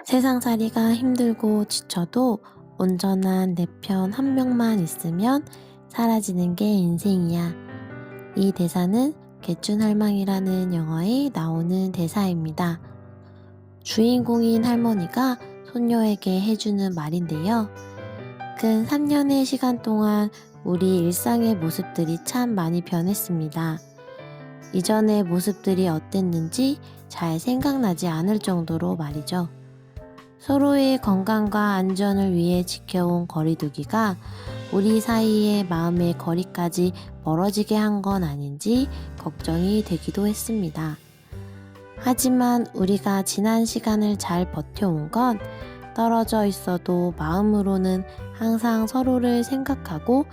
세상살이가 힘들고 지쳐도 온전한 내 편 한 명만 있으면 사라지는 게 인생이야. 이 대사는 개춘할망이라는 영화에 나오는 대사입니다. 주인공인 할머니가 손녀에게 해주는 말인데요. 근 3년의 시간 동안 우리 일상의 모습들이 참 많이 변했습니다. 이전의 모습들이 어땠는지 잘 생각나지 않을 정도로 말이죠. 서로의 건강과 안전을 위해 지켜온 거리두기가 우리 사이의 마음의 거리까지 멀어지게 한 건 아닌지 걱정이 되기도 했습니다. 하지만 우리가 지난 시간을 잘 버텨온 건 떨어져 있어도 마음으로는 항상 서로를 생각하고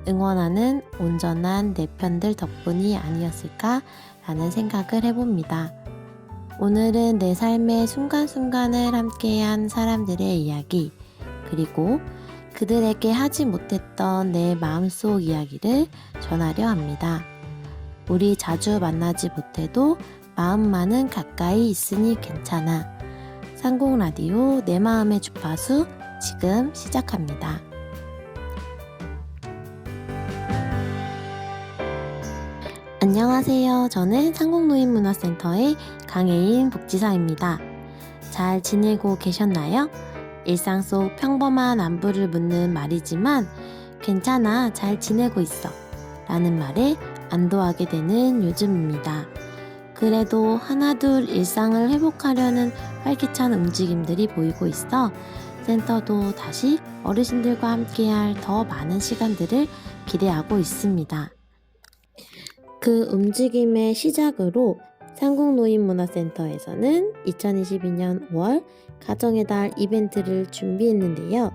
응원하는 온전한 내 편들 덕분이 아니었을까 라는 생각을 해봅니다. 오늘은 내 삶의 순간순간을 함께한 사람들의 이야기, 그리고 그들에게 하지 못했던 내 마음속 이야기를 전하려 합니다. 우리 자주 만나지 못해도 마음만은 가까이 있으니 괜찮아. 상공라디오 내 마음의 주파수 지금 시작합니다. 안녕하세요. 저는 상공노인문화센터의 강혜인 복지사입니다. 잘 지내고 계셨나요? 일상 속 평범한 안부를 묻는 말이지만 괜찮아, 잘 지내고 있어 라는 말에 안도하게 되는 요즘입니다. 그래도 하나둘 일상을 회복하려는 활기찬 움직임들이 보이고 있어 센터도 다시 어르신들과 함께할 더 많은 시간들을 기대하고 있습니다. 그 움직임의 시작으로 상공노인문화센터에서는 2022년 5월 가정의 달 이벤트를 준비했는데요.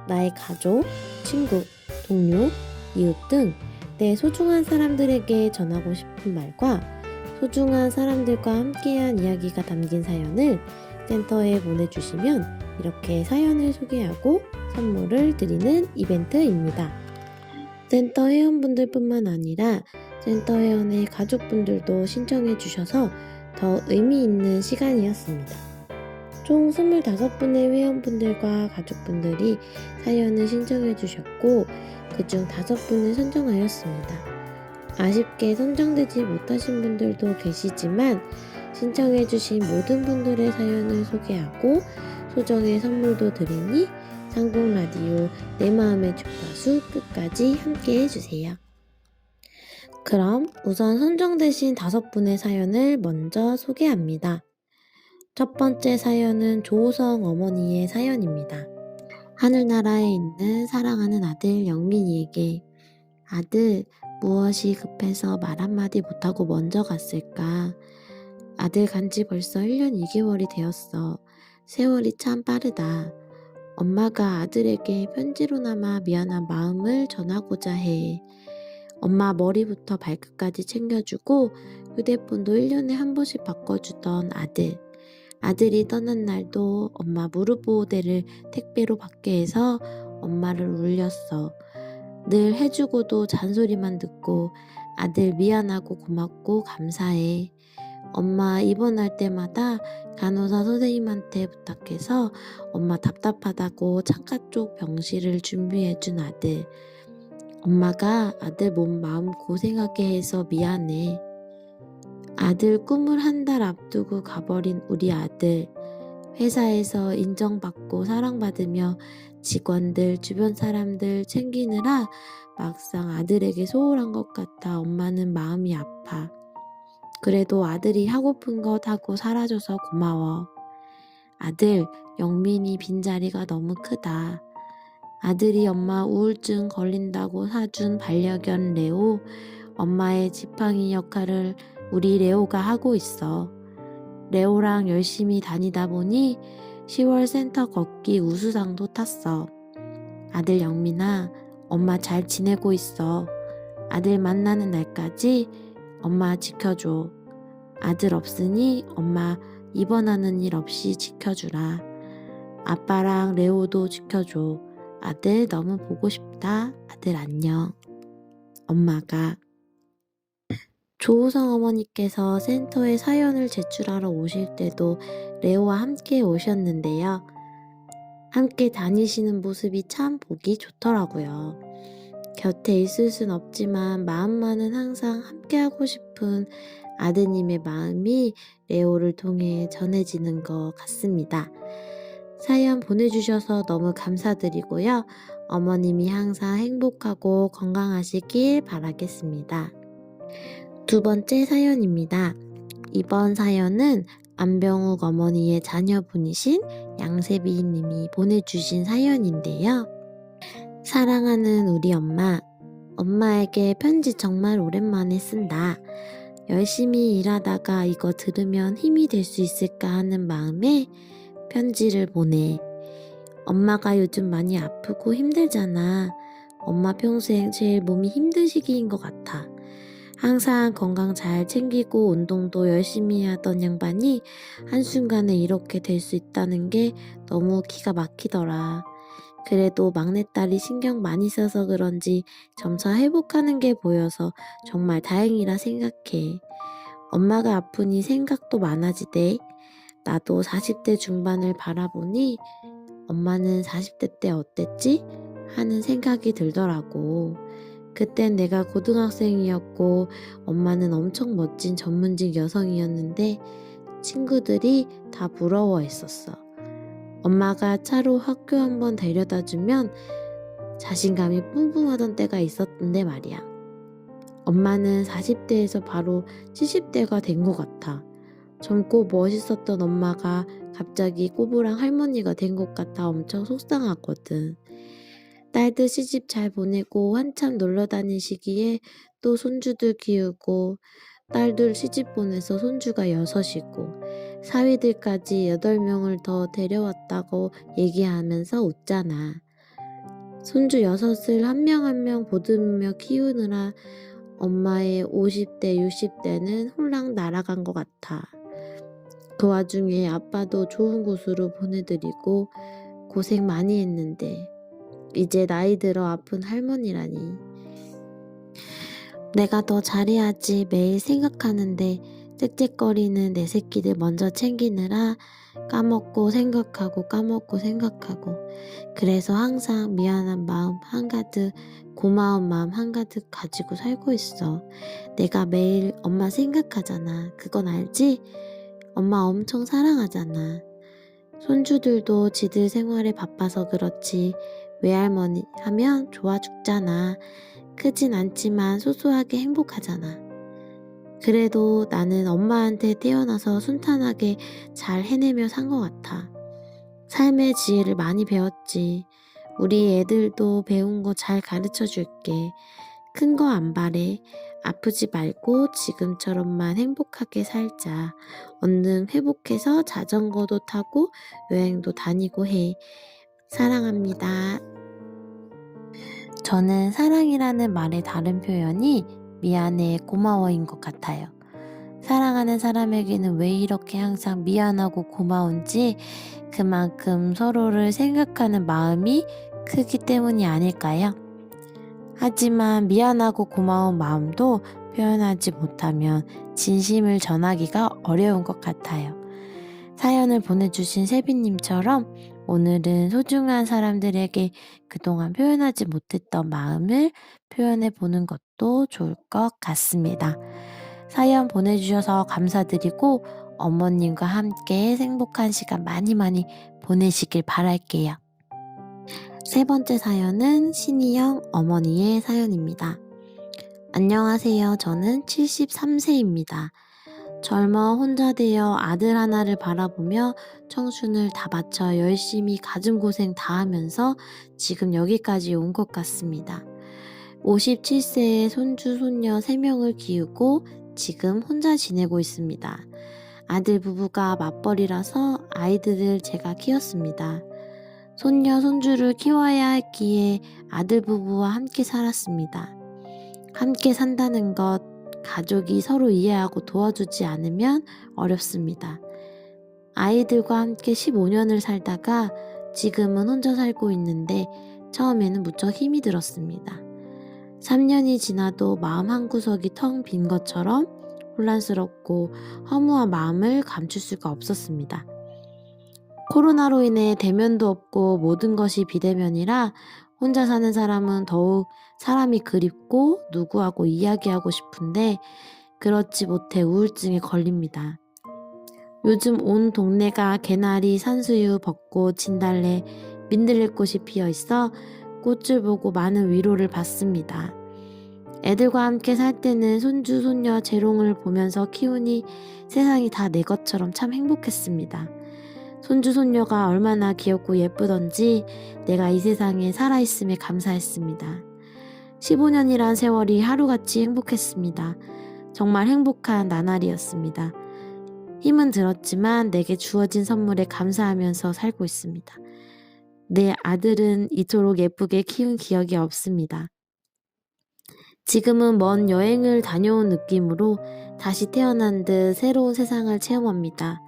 나의 가족, 친구, 동료, 이웃 등 내 소중한 사람들에게 전하고 싶은 말과 소중한 사람들과 함께한 이야기가 담긴 사연을 센터에 보내주시면 이렇게 사연을 소개하고 선물을 드리는 이벤트입니다. 센터 회원분들뿐만 아니라 센터 회원의 가족분들도 신청해 주셔서 더 의미 있는 시간이었습니다. 총 25분의 회원분들과 가족분들이 사연을 신청해 주셨고 그중 5분을 선정하였습니다. 아쉽게 선정되지 못하신 분들도 계시지만 신청해 주신 모든 분들의 사연을 소개하고 소정의 선물도 드리니 상공라디오 내 마음의 주파수 끝까지 함께 해주세요. 그럼 우선 선정되신 5분의 사연을 먼저 소개합니다. 첫 번째 사연은 조호성 어머니의 사연입니다. 하늘나라에 있는 사랑하는 아들 영민이에게 아들, 무엇이 급해서 말 한마디 못하고 먼저 갔을까? 아들 간지 벌써 1년 2개월이 되었어. 세월이 참 빠르다. 엄마가 아들에게 편지로나마 미안한 마음을 전하고자 해. 엄마 머리부터 발끝까지 챙겨주고 휴대폰도 1년에 한 번씩 바꿔주던 아들. 아들이 떠난 날도 엄마 무릎 보호대를 택배로 받게 해서 엄마를 울렸어. 늘 해주고도 잔소리만 듣고 아들 미안하고 고맙고 감사해. 엄마 입원할 때마다 간호사 선생님한테 부탁해서 엄마 답답하다고 창가 쪽 병실을 준비해준 아들. 엄마가 아들 몸 마음 고생하게 해서 미안해. 아들 꿈을 한 달 앞두고 가버린 우리 아들. 회사에서 인정받고 사랑받으며 직원들, 주변 사람들 챙기느라 막상 아들에게 소홀한 것 같아 엄마는 마음이 아파. 그래도 아들이 하고픈 것 하고 살아줘서 고마워. 아들, 영민이 빈자리가 너무 크다. 아들이 엄마 우울증 걸린다고 사준 반려견 레오, 엄마의 지팡이 역할을 우리 레오가 하고 있어. 레오랑 열심히 다니다 보니 10월 센터 걷기 우수상도 탔어. 아들 영민아, 엄마 잘 지내고 있어. 아들 만나는 날까지 엄마 지켜줘. 아들 없으니 엄마 입원하는 일 없이 지켜주라. 아빠랑 레오도 지켜줘. 아들 너무 보고 싶다. 아들 안녕. 엄마가. 조우성 어머니께서 센터에 사연을 제출하러 오실 때도 레오와 함께 오셨는데요. 함께 다니시는 모습이 참 보기 좋더라고요. 곁에 있을 순 없지만 마음만은 항상 함께하고 싶은 아드님의 마음이 레오를 통해 전해지는 것 같습니다. 사연 보내주셔서 너무 감사드리고요. 어머님이 항상 행복하고 건강하시길 바라겠습니다. 두 번째 사연입니다. 이번 사연은 안병욱 어머니의 자녀분이신 양세비 님이 보내주신 사연인데요. 사랑하는 우리 엄마, 엄마에게 편지 정말 오랜만에 쓴다. 열심히 일하다가 이거 들으면 힘이 될 수 있을까 하는 마음에 편지를 보내. 엄마가 요즘 많이 아프고 힘들잖아. 엄마 평생 제일 몸이 힘든 시기인 것 같아. 항상 건강 잘 챙기고 운동도 열심히 하던 양반이 한순간에 이렇게 될 수 있다는 게 너무 기가 막히더라. 그래도 막내딸이 신경 많이 써서 그런지 점차 회복하는 게 보여서 정말 다행이라 생각해. 엄마가 아프니 생각도 많아지대. 나도 40대 중반을 바라보니 엄마는 40대 때 어땠지? 하는 생각이 들더라고. 그땐 내가 고등학생이었고 엄마는 엄청 멋진 전문직 여성이었는데 친구들이 다 부러워했었어. 엄마가 차로 학교 한번 데려다 주면 자신감이 뿜뿜하던 때가 있었는데 말이야. 엄마는 40대에서 바로 70대가 된 것 같아. 젊고 멋있었던 엄마가 갑자기 꼬부랑 할머니가 된 것 같아 엄청 속상하거든. 딸들 시집 잘 보내고 한참 놀러 다닐 시기에 또 손주들 키우고 딸들 시집 보내서 손주가 6이고 사위들까지 8명을 더 데려왔다고 얘기하면서 웃잖아. 손주 6을 한 명 한 명 보듬으며 키우느라 엄마의 50대, 60대는 홀랑 날아간 것 같아. 그 와중에 아빠도 좋은 곳으로 보내드리고 고생 많이 했는데 이제 나이 들어 아픈 할머니라니. 내가 더 잘해야지 매일 생각하는데 짹짹거리는 내 새끼들 먼저 챙기느라 까먹고 생각하고 그래서 항상 미안한 마음 한가득 고마운 마음 한가득 가지고 살고 있어. 내가 매일 엄마 생각하잖아. 그건 알지? 엄마 엄청 사랑하잖아. 손주들도 지들 생활에 바빠서 그렇지 외할머니 하면 좋아 죽잖아. 크진 않지만 소소하게 행복하잖아. 그래도 나는 엄마한테 태어나서 순탄하게 잘 해내며 산 것 같아. 삶의 지혜를 많이 배웠지. 우리 애들도 배운 거 잘 가르쳐 줄게. 큰 거 안 바래. 아프지 말고 지금처럼만 행복하게 살자. 얼른 회복해서 자전거도 타고 여행도 다니고 해. 사랑합니다. 저는 사랑이라는 말의 다른 표현이 미안해, 고마워인 것 같아요. 사랑하는 사람에게는 왜 이렇게 항상 미안하고 고마운지 그만큼 서로를 생각하는 마음이 크기 때문이 아닐까요? 하지만 미안하고 고마운 마음도 표현하지 못하면 진심을 전하기가 어려운 것 같아요. 사연을 보내주신 세빈님처럼 오늘은 소중한 사람들에게 그동안 표현하지 못했던 마음을 표현해 보는 것도 좋을 것 같습니다. 사연 보내주셔서 감사드리고 어머님과 함께 행복한 시간 많이 보내시길 바랄게요. 세 번째 사연은 신희영 어머니의 사연입니다. 안녕하세요. 저는 73세입니다. 젊어 혼자 되어 아들 하나를 바라보며 청춘을 다 바쳐 열심히 가슴고생 다 하면서 지금 여기까지 온 것 같습니다. 57세의 손주, 손녀 3명을 키우고 지금 혼자 지내고 있습니다. 아들 부부가 맞벌이라서 아이들을 제가 키웠습니다. 손녀, 손주를 키워야 했기에 아들 부부와 함께 살았습니다. 함께 산다는 것, 가족이 서로 이해하고 도와주지 않으면 어렵습니다. 아이들과 함께 15년을 살다가 지금은 혼자 살고 있는데 처음에는 무척 힘이 들었습니다. 3년이 지나도 마음 한구석이 텅 빈 것처럼 혼란스럽고 허무한 마음을 감출 수가 없었습니다. 코로나로 인해 대면도 없고 모든 것이 비대면이라 혼자 사는 사람은 더욱 사람이 그립고 누구하고 이야기하고 싶은데 그렇지 못해 우울증에 걸립니다. 요즘 온 동네가 개나리, 산수유, 벚꽃, 진달래, 민들레꽃이 피어 있어 꽃을 보고 많은 위로를 받습니다. 애들과 함께 살 때는 손주, 손녀, 재롱을 보면서 키우니 세상이 다 내 것처럼 참 행복했습니다. 손주, 손녀가 얼마나 귀엽고 예쁘던지 내가 이 세상에 살아있음에 감사했습니다. 15년이란 세월이 하루같이 행복했습니다. 정말 행복한 나날이었습니다. 힘은 들었지만 내게 주어진 선물에 감사하면서 살고 있습니다. 내 아들은 이토록 예쁘게 키운 기억이 없습니다. 지금은 먼 여행을 다녀온 느낌으로 다시 태어난 듯 새로운 세상을 체험합니다.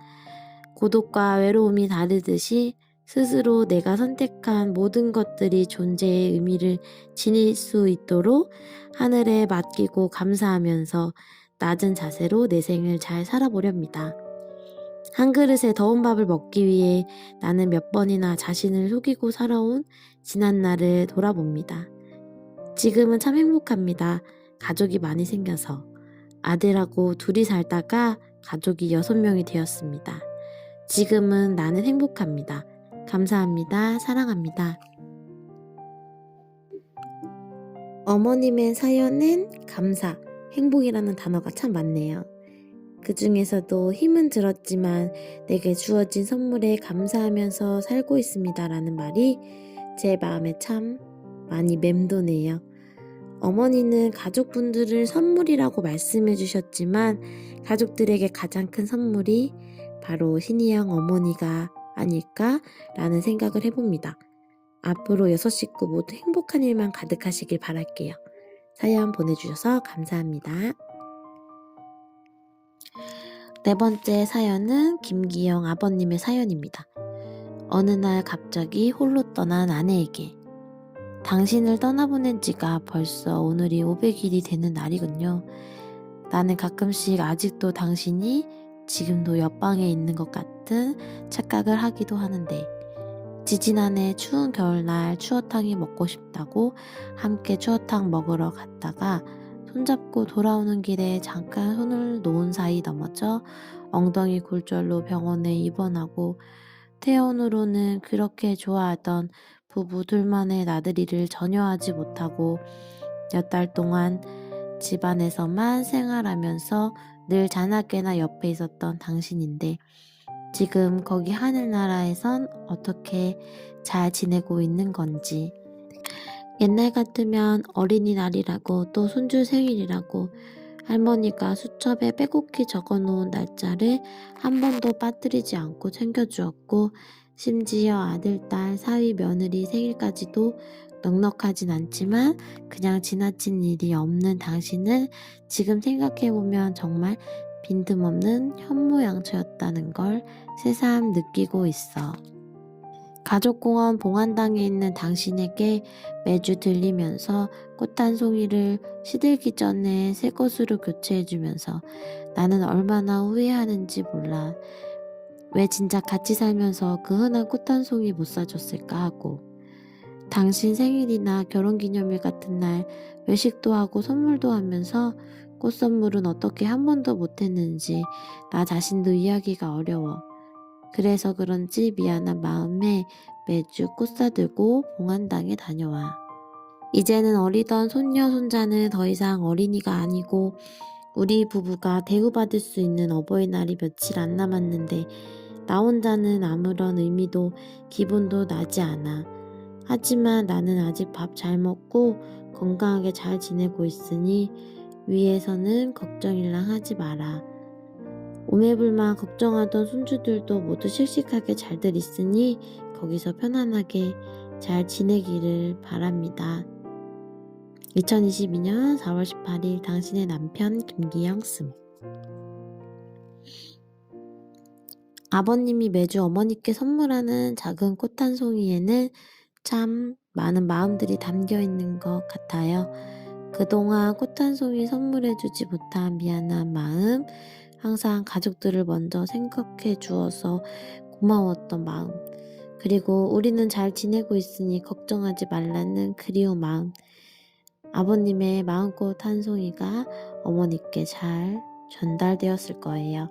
고독과 외로움이 다르듯이 스스로 내가 선택한 모든 것들이 존재의 의미를 지닐 수 있도록 하늘에 맡기고 감사하면서 낮은 자세로 내 생을 잘 살아보렵니다. 한 그릇의 더운 밥을 먹기 위해 나는 몇 번이나 자신을 속이고 살아온 지난 날을 돌아봅니다. 지금은 참 행복합니다. 가족이 많이 생겨서. 아들하고 둘이 살다가 가족이 6명이 되었습니다. 지금은 나는 행복합니다. 감사합니다. 사랑합니다. 어머님의 사연은 감사, 행복이라는 단어가 참 많네요. 그 중에서도 힘은 들었지만 내게 주어진 선물에 감사하면서 살고 있습니다라는 말이 제 마음에 참 많이 맴도네요. 어머니는 가족분들을 선물이라고 말씀해 주셨지만 가족들에게 가장 큰 선물이 바로 신이영 어머니가 아닐까라는 생각을 해봅니다. 앞으로 6 식구 모두 행복한 일만 가득하시길 바랄게요. 사연 보내주셔서 감사합니다. 네 번째 사연은 김기영 아버님의 사연입니다. 어느 날 갑자기 홀로 떠난 아내에게 당신을 떠나보낸 지가 벌써 오늘이 500일이 되는 날이군요. 나는 가끔씩 아직도 당신이 지금도 옆방에 있는 것 같은 착각을 하기도 하는데 지지난해 추운 겨울날 추어탕이 먹고 싶다고 함께 추어탕 먹으러 갔다가 손잡고 돌아오는 길에 잠깐 손을 놓은 사이 넘어져 엉덩이 골절로 병원에 입원하고 퇴원으로는 그렇게 좋아하던 부부 둘만의 나들이를 전혀 하지 못하고 몇 달 동안 집안에서만 생활하면서 늘 자나깨나 옆에 있었던 당신인데 지금 거기 하늘나라에선 어떻게 잘 지내고 있는 건지 옛날 같으면 어린이날이라고 또 손주 생일이라고 할머니가 수첩에 빼곡히 적어놓은 날짜를 한 번도 빠뜨리지 않고 챙겨주었고 심지어 아들, 딸, 사위, 며느리 생일까지도 넉넉하진 않지만 그냥 지나친 일이 없는 당신은 지금 생각해보면 정말 빈틈없는 현모양처였다는 걸 새삼 느끼고 있어. 가족공원 봉안당에 있는 당신에게 매주 들리면서 꽃 한 송이를 시들기 전에 새 것으로 교체해주면서 나는 얼마나 후회하는지 몰라. 왜 진작 같이 살면서 그 흔한 꽃 한 송이 못 사줬을까 하고 당신 생일이나 결혼기념일 같은 날 외식도 하고 선물도 하면서 꽃 선물은 어떻게 한 번도 못했는지 나 자신도 이해하기가 어려워. 그래서 그런지 미안한 마음에 매주 꽃 사들고 봉안당에 다녀와. 이제는 어리던 손녀 손자는 더 이상 어린이가 아니고 우리 부부가 대우받을 수 있는 어버이날이 며칠 안 남았는데 나 혼자는 아무런 의미도 기분도 나지 않아. 하지만 나는 아직 밥 잘 먹고 건강하게 잘 지내고 있으니 위에서는 걱정일랑 하지 마라. 오매불만 걱정하던 손주들도 모두 씩씩하게 잘들 있으니 거기서 편안하게 잘 지내기를 바랍니다. 2022년 4월 18일 당신의 남편 김기영 씀. 아버님이 매주 어머니께 선물하는 작은 꽃 한 송이에는 참 많은 마음들이 담겨 있는 것 같아요. 그동안 꽃 한 송이 선물해주지 못한 미안한 마음, 항상 가족들을 먼저 생각해 주어서 고마웠던 마음, 그리고 우리는 잘 지내고 있으니 걱정하지 말라는 그리운 마음, 아버님의 마음꽃 한 송이가 어머니께 잘 전달되었을 거예요.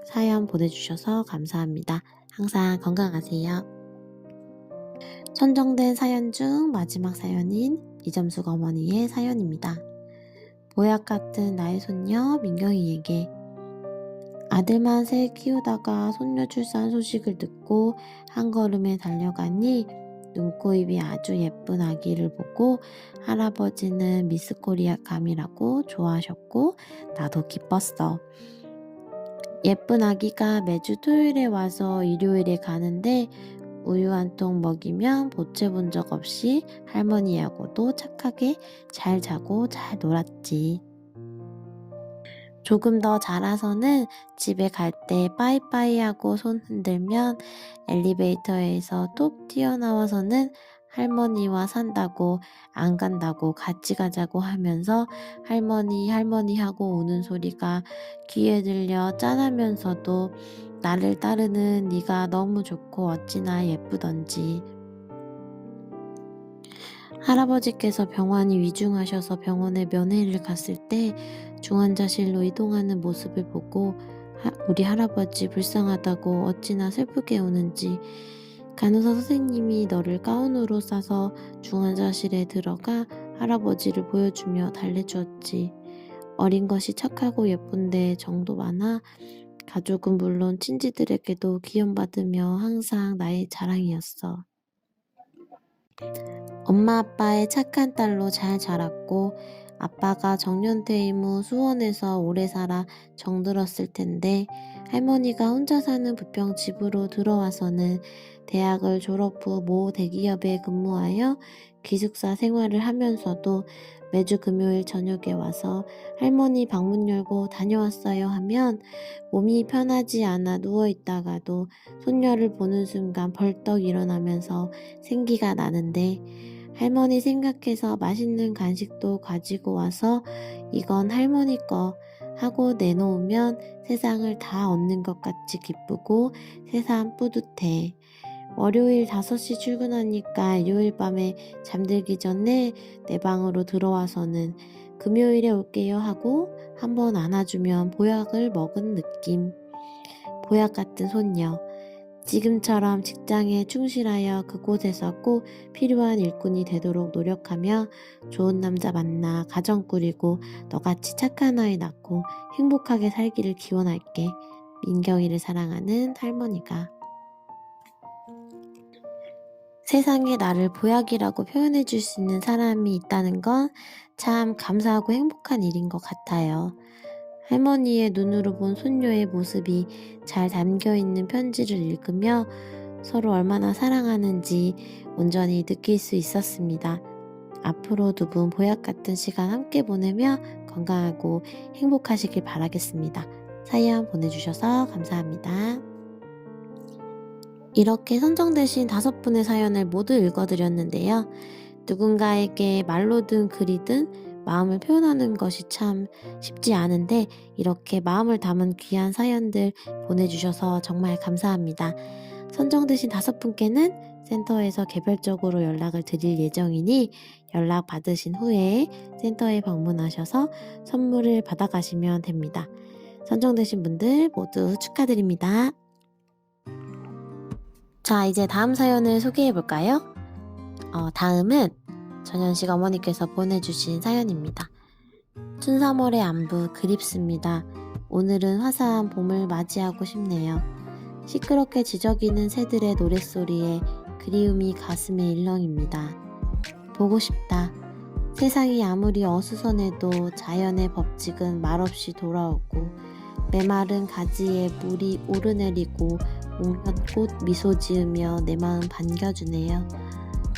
사연 보내주셔서 감사합니다. 항상 건강하세요. 선정된 사연 중 마지막 사연인 이점숙 어머니의 사연입니다. 보약 같은 나의 손녀 민경이에게 아들만 새 키우다가 손녀 출산 소식을 듣고 한 걸음에 달려가니 눈코입이 아주 예쁜 아기를 보고 할아버지는 미스 코리아 감이라고 좋아하셨고 나도 기뻤어. 예쁜 아기가 매주 토요일에 와서 일요일에 가는데 우유 한 통 먹이면 보채 본 적 없이 할머니하고도 착하게 잘 자고 잘 놀았지. 조금 더 자라서는 집에 갈 때 빠이빠이 하고 손 흔들면 엘리베이터에서 톡 튀어나와서는 할머니와 산다고 안 간다고 같이 가자고 하면서 할머니 할머니 하고 우는 소리가 귀에 들려 짠하면서도 나를 따르는 네가 너무 좋고 어찌나 예쁘던지. 할아버지께서 병환이 위중하셔서 병원에 면회를 갔을 때 중환자실로 이동하는 모습을 보고 우리 할아버지 불쌍하다고 어찌나 슬프게 우는지 간호사 선생님이 너를 가운으로 싸서 중환자실에 들어가 할아버지를 보여주며 달래주었지. 어린 것이 착하고 예쁜데 정도 많아 가족은 물론 친지들에게도 기원받으며 항상 나의 자랑이었어. 엄마 아빠의 착한 딸로 잘 자랐고 아빠가 정년퇴임 후 수원에서 오래 살아 정들었을 텐데 할머니가 혼자 사는 부평집으로 들어와서는 대학을 졸업 후 모 대기업에 근무하여 기숙사 생활을 하면서도 매주 금요일 저녁에 와서 할머니 방문 열고 다녀왔어요 하면 몸이 편하지 않아 누워있다가도 손녀를 보는 순간 벌떡 일어나면서 생기가 나는데 할머니 생각해서 맛있는 간식도 가지고 와서 이건 할머니 거 하고 내놓으면 세상을 다 얻는 것 같이 기쁘고 새삼 뿌듯해. 월요일 5시 출근하니까 일요일 밤에 잠들기 전에 내 방으로 들어와서는 금요일에 올게요 하고 한번 안아주면 보약을 먹은 느낌. 보약 같은 손녀. 지금처럼 직장에 충실하여 그곳에서 꼭 필요한 일꾼이 되도록 노력하며 좋은 남자 만나 가정 꾸리고 너같이 착한 아이 낳고 행복하게 살기를 기원할게. 민경이를 사랑하는 할머니가. 세상에 나를 보약이라고 표현해 줄 수 있는 사람이 있다는 건 참 감사하고 행복한 일인 것 같아요. 할머니의 눈으로 본 손녀의 모습이 잘 담겨있는 편지를 읽으며 서로 얼마나 사랑하는지 온전히 느낄 수 있었습니다. 앞으로 두 분 보약 같은 시간 함께 보내며 건강하고 행복하시길 바라겠습니다. 사연 보내주셔서 감사합니다. 이렇게 선정되신 5분의 사연을 모두 읽어드렸는데요. 누군가에게 말로든 글이든 마음을 표현하는 것이 참 쉽지 않은데 이렇게 마음을 담은 귀한 사연들 보내주셔서 정말 감사합니다. 선정되신 5분께는 센터에서 개별적으로 연락을 드릴 예정이니 연락 받으신 후에 센터에 방문하셔서 선물을 받아가시면 됩니다. 선정되신 분들 모두 축하드립니다. 자, 이제 다음 사연을 소개해 볼까요? 다음은 전현식 어머니께서 보내주신 사연입니다. 춘삼월의 안부 그립습니다. 오늘은 화사한 봄을 맞이하고 싶네요. 시끄럽게 지저귀는 새들의 노랫소리에 그리움이 가슴에 일렁입니다. 보고 싶다. 세상이 아무리 어수선해도 자연의 법칙은 말없이 돌아오고 메마른 가지에 물이 오르내리고 웅변꽃 미소 지으며 내 마음 반겨주네요.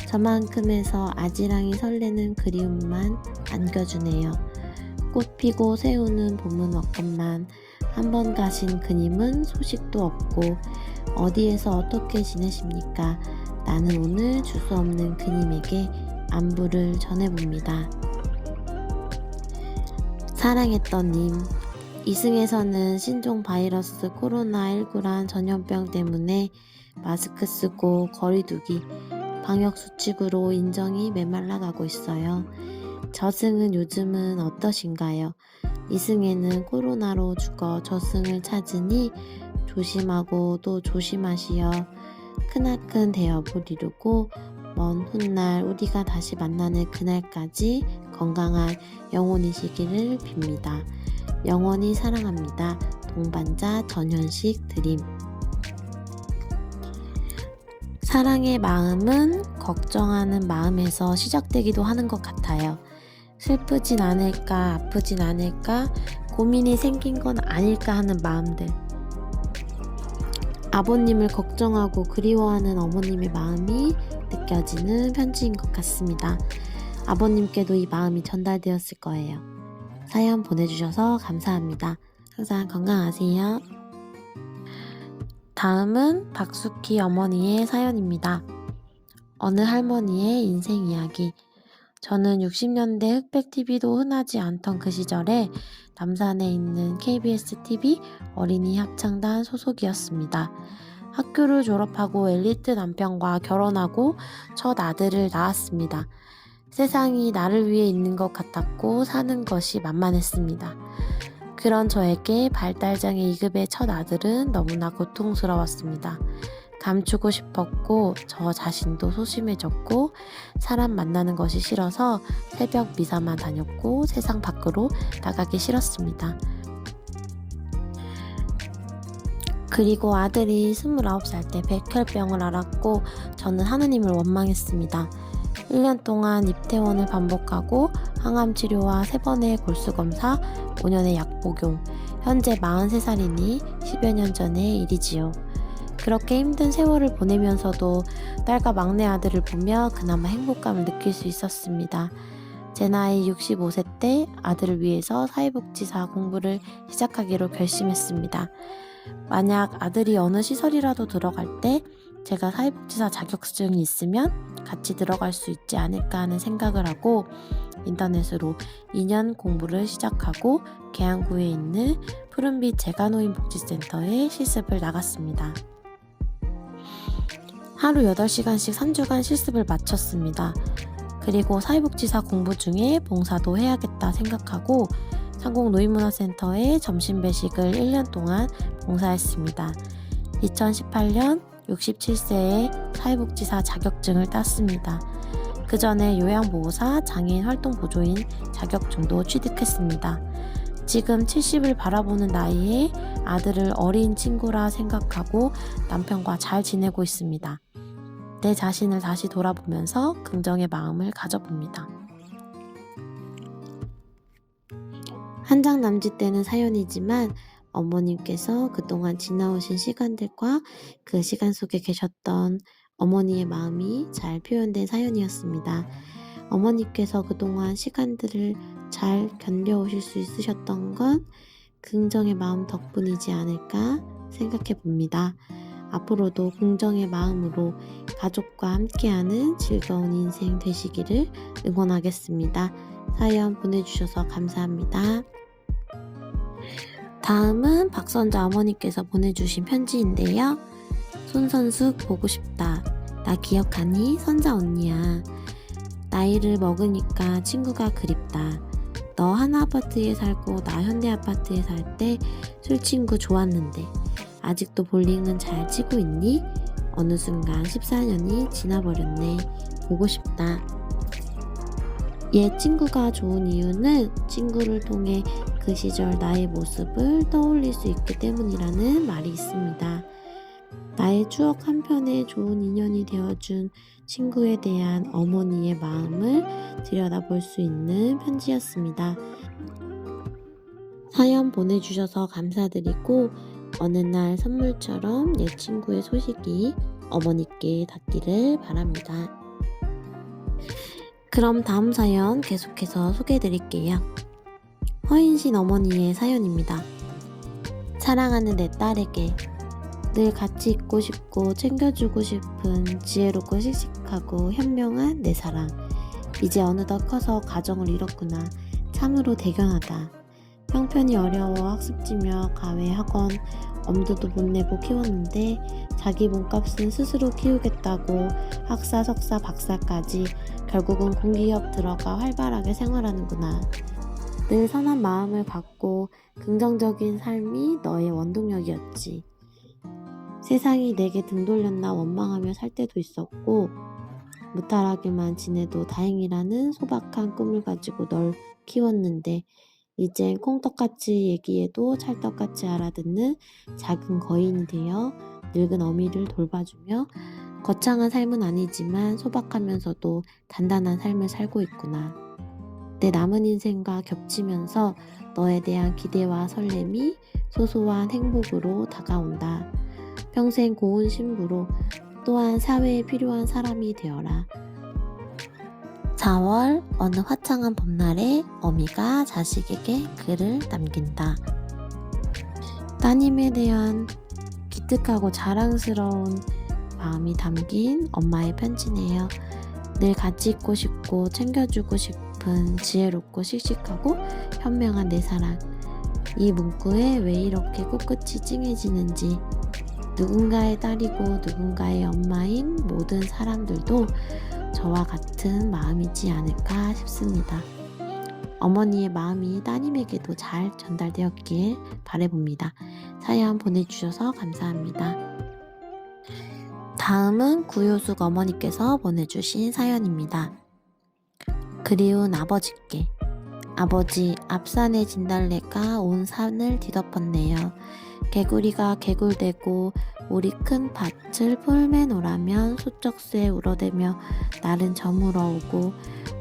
저만큼에서 아지랑이 설레는 그리움만 안겨주네요. 꽃 피고 새우는 봄은 왔건만 한 번 가신 그님은 소식도 없고 어디에서 어떻게 지내십니까? 나는 오늘 주소 없는 그님에게 안부를 전해봅니다. 사랑했던 님, 이승에서는 신종 바이러스 코로나19란 전염병 때문에 마스크 쓰고 거리 두기, 방역 수칙으로 인정이 메말라가고 있어요. 저승은 요즘은 어떠신가요? 이승에는 코로나로 죽어 저승을 찾으니 조심하고 또 조심하시어 크나큰 대업을 이루고 먼 훗날 우리가 다시 만나는 그날까지 건강한 영혼이시기를 빕니다. 영원히 사랑합니다. 동반자 전현식 드림. 사랑의 마음은 걱정하는 마음에서 시작되기도 하는 것 같아요. 슬프진 않을까, 아프진 않을까, 고민이 생긴 건 아닐까 하는 마음들. 아버님을 걱정하고 그리워하는 어머님의 마음이 느껴지는 편지인 것 같습니다. 아버님께도 이 마음이 전달되었을 거예요. 사연 보내주셔서 감사합니다. 항상 건강하세요. 다음은 박숙희 어머니의 사연입니다. 어느 할머니의 인생 이야기. 저는 60년대 흑백TV도 흔하지 않던 그 시절에 남산에 있는 KBS-TV 어린이 합창단 소속이었습니다. 학교를 졸업하고 엘리트 남편과 결혼하고 첫 아들을 낳았습니다. 세상이 나를 위해 있는 것 같았고 사는 것이 만만했습니다. 그런 저에게 발달장애 2급의 첫 아들은 너무나 고통스러웠습니다. 감추고 싶었고 저 자신도 소심해졌고 사람 만나는 것이 싫어서 새벽 미사만 다녔고 세상 밖으로 나가기 싫었습니다. 그리고 아들이 29살 때 백혈병을 앓았고 저는 하느님을 원망했습니다. 1년 동안 입퇴원을 반복하고 항암 치료와 3번의 골수검사, 5년의 약 복용, 현재 43살이니 10여 년 전의 일이지요. 그렇게 힘든 세월을 보내면서도 딸과 막내 아들을 보며 그나마 행복감을 느낄 수 있었습니다. 제 나이 65세 때 아들을 위해서 사회복지사 공부를 시작하기로 결심했습니다. 만약 아들이 어느 시설이라도 들어갈 때 제가 사회복지사 자격증이 있으면 같이 들어갈 수 있지 않을까 하는 생각을 하고 인터넷으로 2년 공부를 시작하고 계양구에 있는 푸른빛 재가노인 복지센터에 실습을 나갔습니다. 하루 8시간씩 3주간 실습을 마쳤습니다. 그리고 사회복지사 공부 중에 봉사도 해야겠다 생각하고 상공노인문화센터에 점심 배식을 1년 동안 봉사했습니다. 2018년 67세에 사회복지사 자격증을 땄습니다. 그 전에 요양보호사, 장애인 활동보조인 자격증도 취득했습니다. 지금 70을 바라보는 나이에 아들을 어린 친구라 생각하고 남편과 잘 지내고 있습니다. 내 자신을 다시 돌아보면서 긍정의 마음을 가져봅니다. 한 장 남짓되는 사연이지만 어머님께서 그동안 지나오신 시간들과 그 시간 속에 계셨던 어머니의 마음이 잘 표현된 사연이었습니다. 어머니께서 그동안 시간들을 잘 견뎌오실 수 있으셨던 건 긍정의 마음 덕분이지 않을까 생각해 봅니다. 앞으로도 긍정의 마음으로 가족과 함께하는 즐거운 인생 되시기를 응원하겠습니다. 사연 보내주셔서 감사합니다. 다음은 박선자 어머니께서 보내주신 편지인데요. 손선숙 보고 싶다. 나 기억하니? 선자 언니야. 나이를 먹으니까 친구가 그립다. 너 하나아파트에 살고 나 현대아파트에 살 때 술친구 좋았는데 아직도 볼링은 잘 치고 있니? 어느 순간 14년이 지나버렸네. 보고 싶다. 옛 친구가 좋은 이유는 친구를 통해 그 시절 나의 모습을 떠올릴 수 있기 때문이라는 말이 있습니다. 나의 추억 한편에 좋은 인연이 되어준 친구에 대한 어머니의 마음을 들여다볼 수 있는 편지였습니다. 사연 보내주셔서 감사드리고 어느 날 선물처럼 옛 친구의 소식이 어머니께 닿기를 바랍니다. 그럼 다음 사연 계속해서 소개해드릴게요. 허인신 어머니의 사연입니다. 사랑하는 내 딸에게 늘 같이 있고 싶고 챙겨주고 싶은 지혜롭고 씩씩하고 현명한 내 사랑. 이제 어느덧 커서 가정을 이뤘구나. 참으로 대견하다. 형편이 어려워 학습지며 가외 학원 엄두도 못 내고 키웠는데 자기 몸값은 스스로 키우겠다고 학사, 석사, 박사까지 결국은 공기업 들어가 활발하게 생활하는구나. 늘 선한 마음을 갖고 긍정적인 삶이 너의 원동력이었지. 세상이 내게 등 돌렸나 원망하며 살 때도 있었고 무탈하게만 지내도 다행이라는 소박한 꿈을 가지고 널 키웠는데 이젠 콩떡같이 얘기해도 찰떡같이 알아듣는 작은 거인이 되어 늙은 어미를 돌봐주며 거창한 삶은 아니지만 소박하면서도 단단한 삶을 살고 있구나. 내 남은 인생과 겹치면서 너에 대한 기대와 설렘이 소소한 행복으로 다가온다. 평생 고운 신부로 또한 사회에 필요한 사람이 되어라. 4월 어느 화창한 봄날에 어미가 자식에게 글을 남긴다. 따님에 대한 기특하고 자랑스러운 마음이 담긴 엄마의 편지네요. 늘 같이 있고 싶고 챙겨주고 싶은 지혜롭고 씩씩하고 현명한 내 사랑. 이 문구에 왜 이렇게 코끝이 찡해지는지 누군가의 딸이고 누군가의 엄마인 모든 사람들도 저와 같은 마음이지 않을까 싶습니다. 어머니의 마음이 따님에게도 잘 전달되었길 바라봅니다. 사연 보내주셔서 감사합니다. 다음은 구효숙 어머니께서 보내주신 사연입니다. 그리운 아버지께. 아버지, 앞산의 진달래가 온 산을 뒤덮었네요. 개구리가 개굴대고 우리 큰 밭을 풀매노라면 소쩍새 울어대며 날은 저물어 오고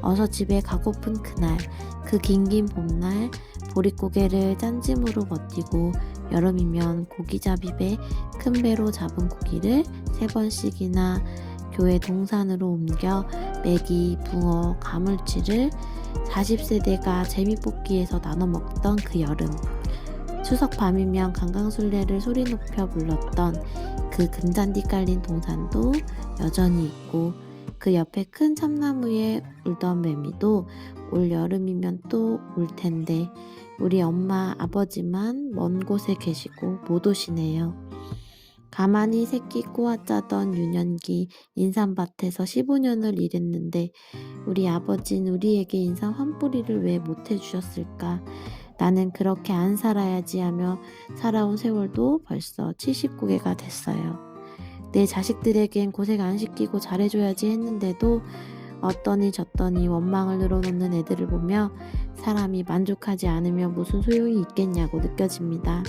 어서 집에 가고픈 그날, 그 긴긴 봄날 보릿고개를 짠짐으로 버티고 여름이면 고기잡이배 큰 배로 잡은 고기를 3번씩이나 교회 동산으로 옮겨 메기, 붕어, 가물치를 40세대가 재미뽑기에서 나눠 먹던 그 여름. 추석 밤이면 강강술래를 소리 높여 불렀던 그 금잔디 깔린 동산도 여전히 있고 그 옆에 큰 참나무에 울던 매미도 올 여름이면 또 울 텐데 우리 엄마 아버지만 먼 곳에 계시고 못 오시네요. 가만히 새끼 꼬아 짜던 유년기 인삼밭에서 15년을 일했는데 우리 아버진 우리에게 인삼 한 뿌리를 왜 못 해주셨을까? 나는 그렇게 안 살아야지 하며 살아온 세월도 벌써 79개가 됐어요. 내 자식들에겐 고생 안 시키고 잘해줘야지 했는데도 어떠니 저떠니 원망을 늘어놓는 애들을 보며 사람이 만족하지 않으면 무슨 소용이 있겠냐고 느껴집니다.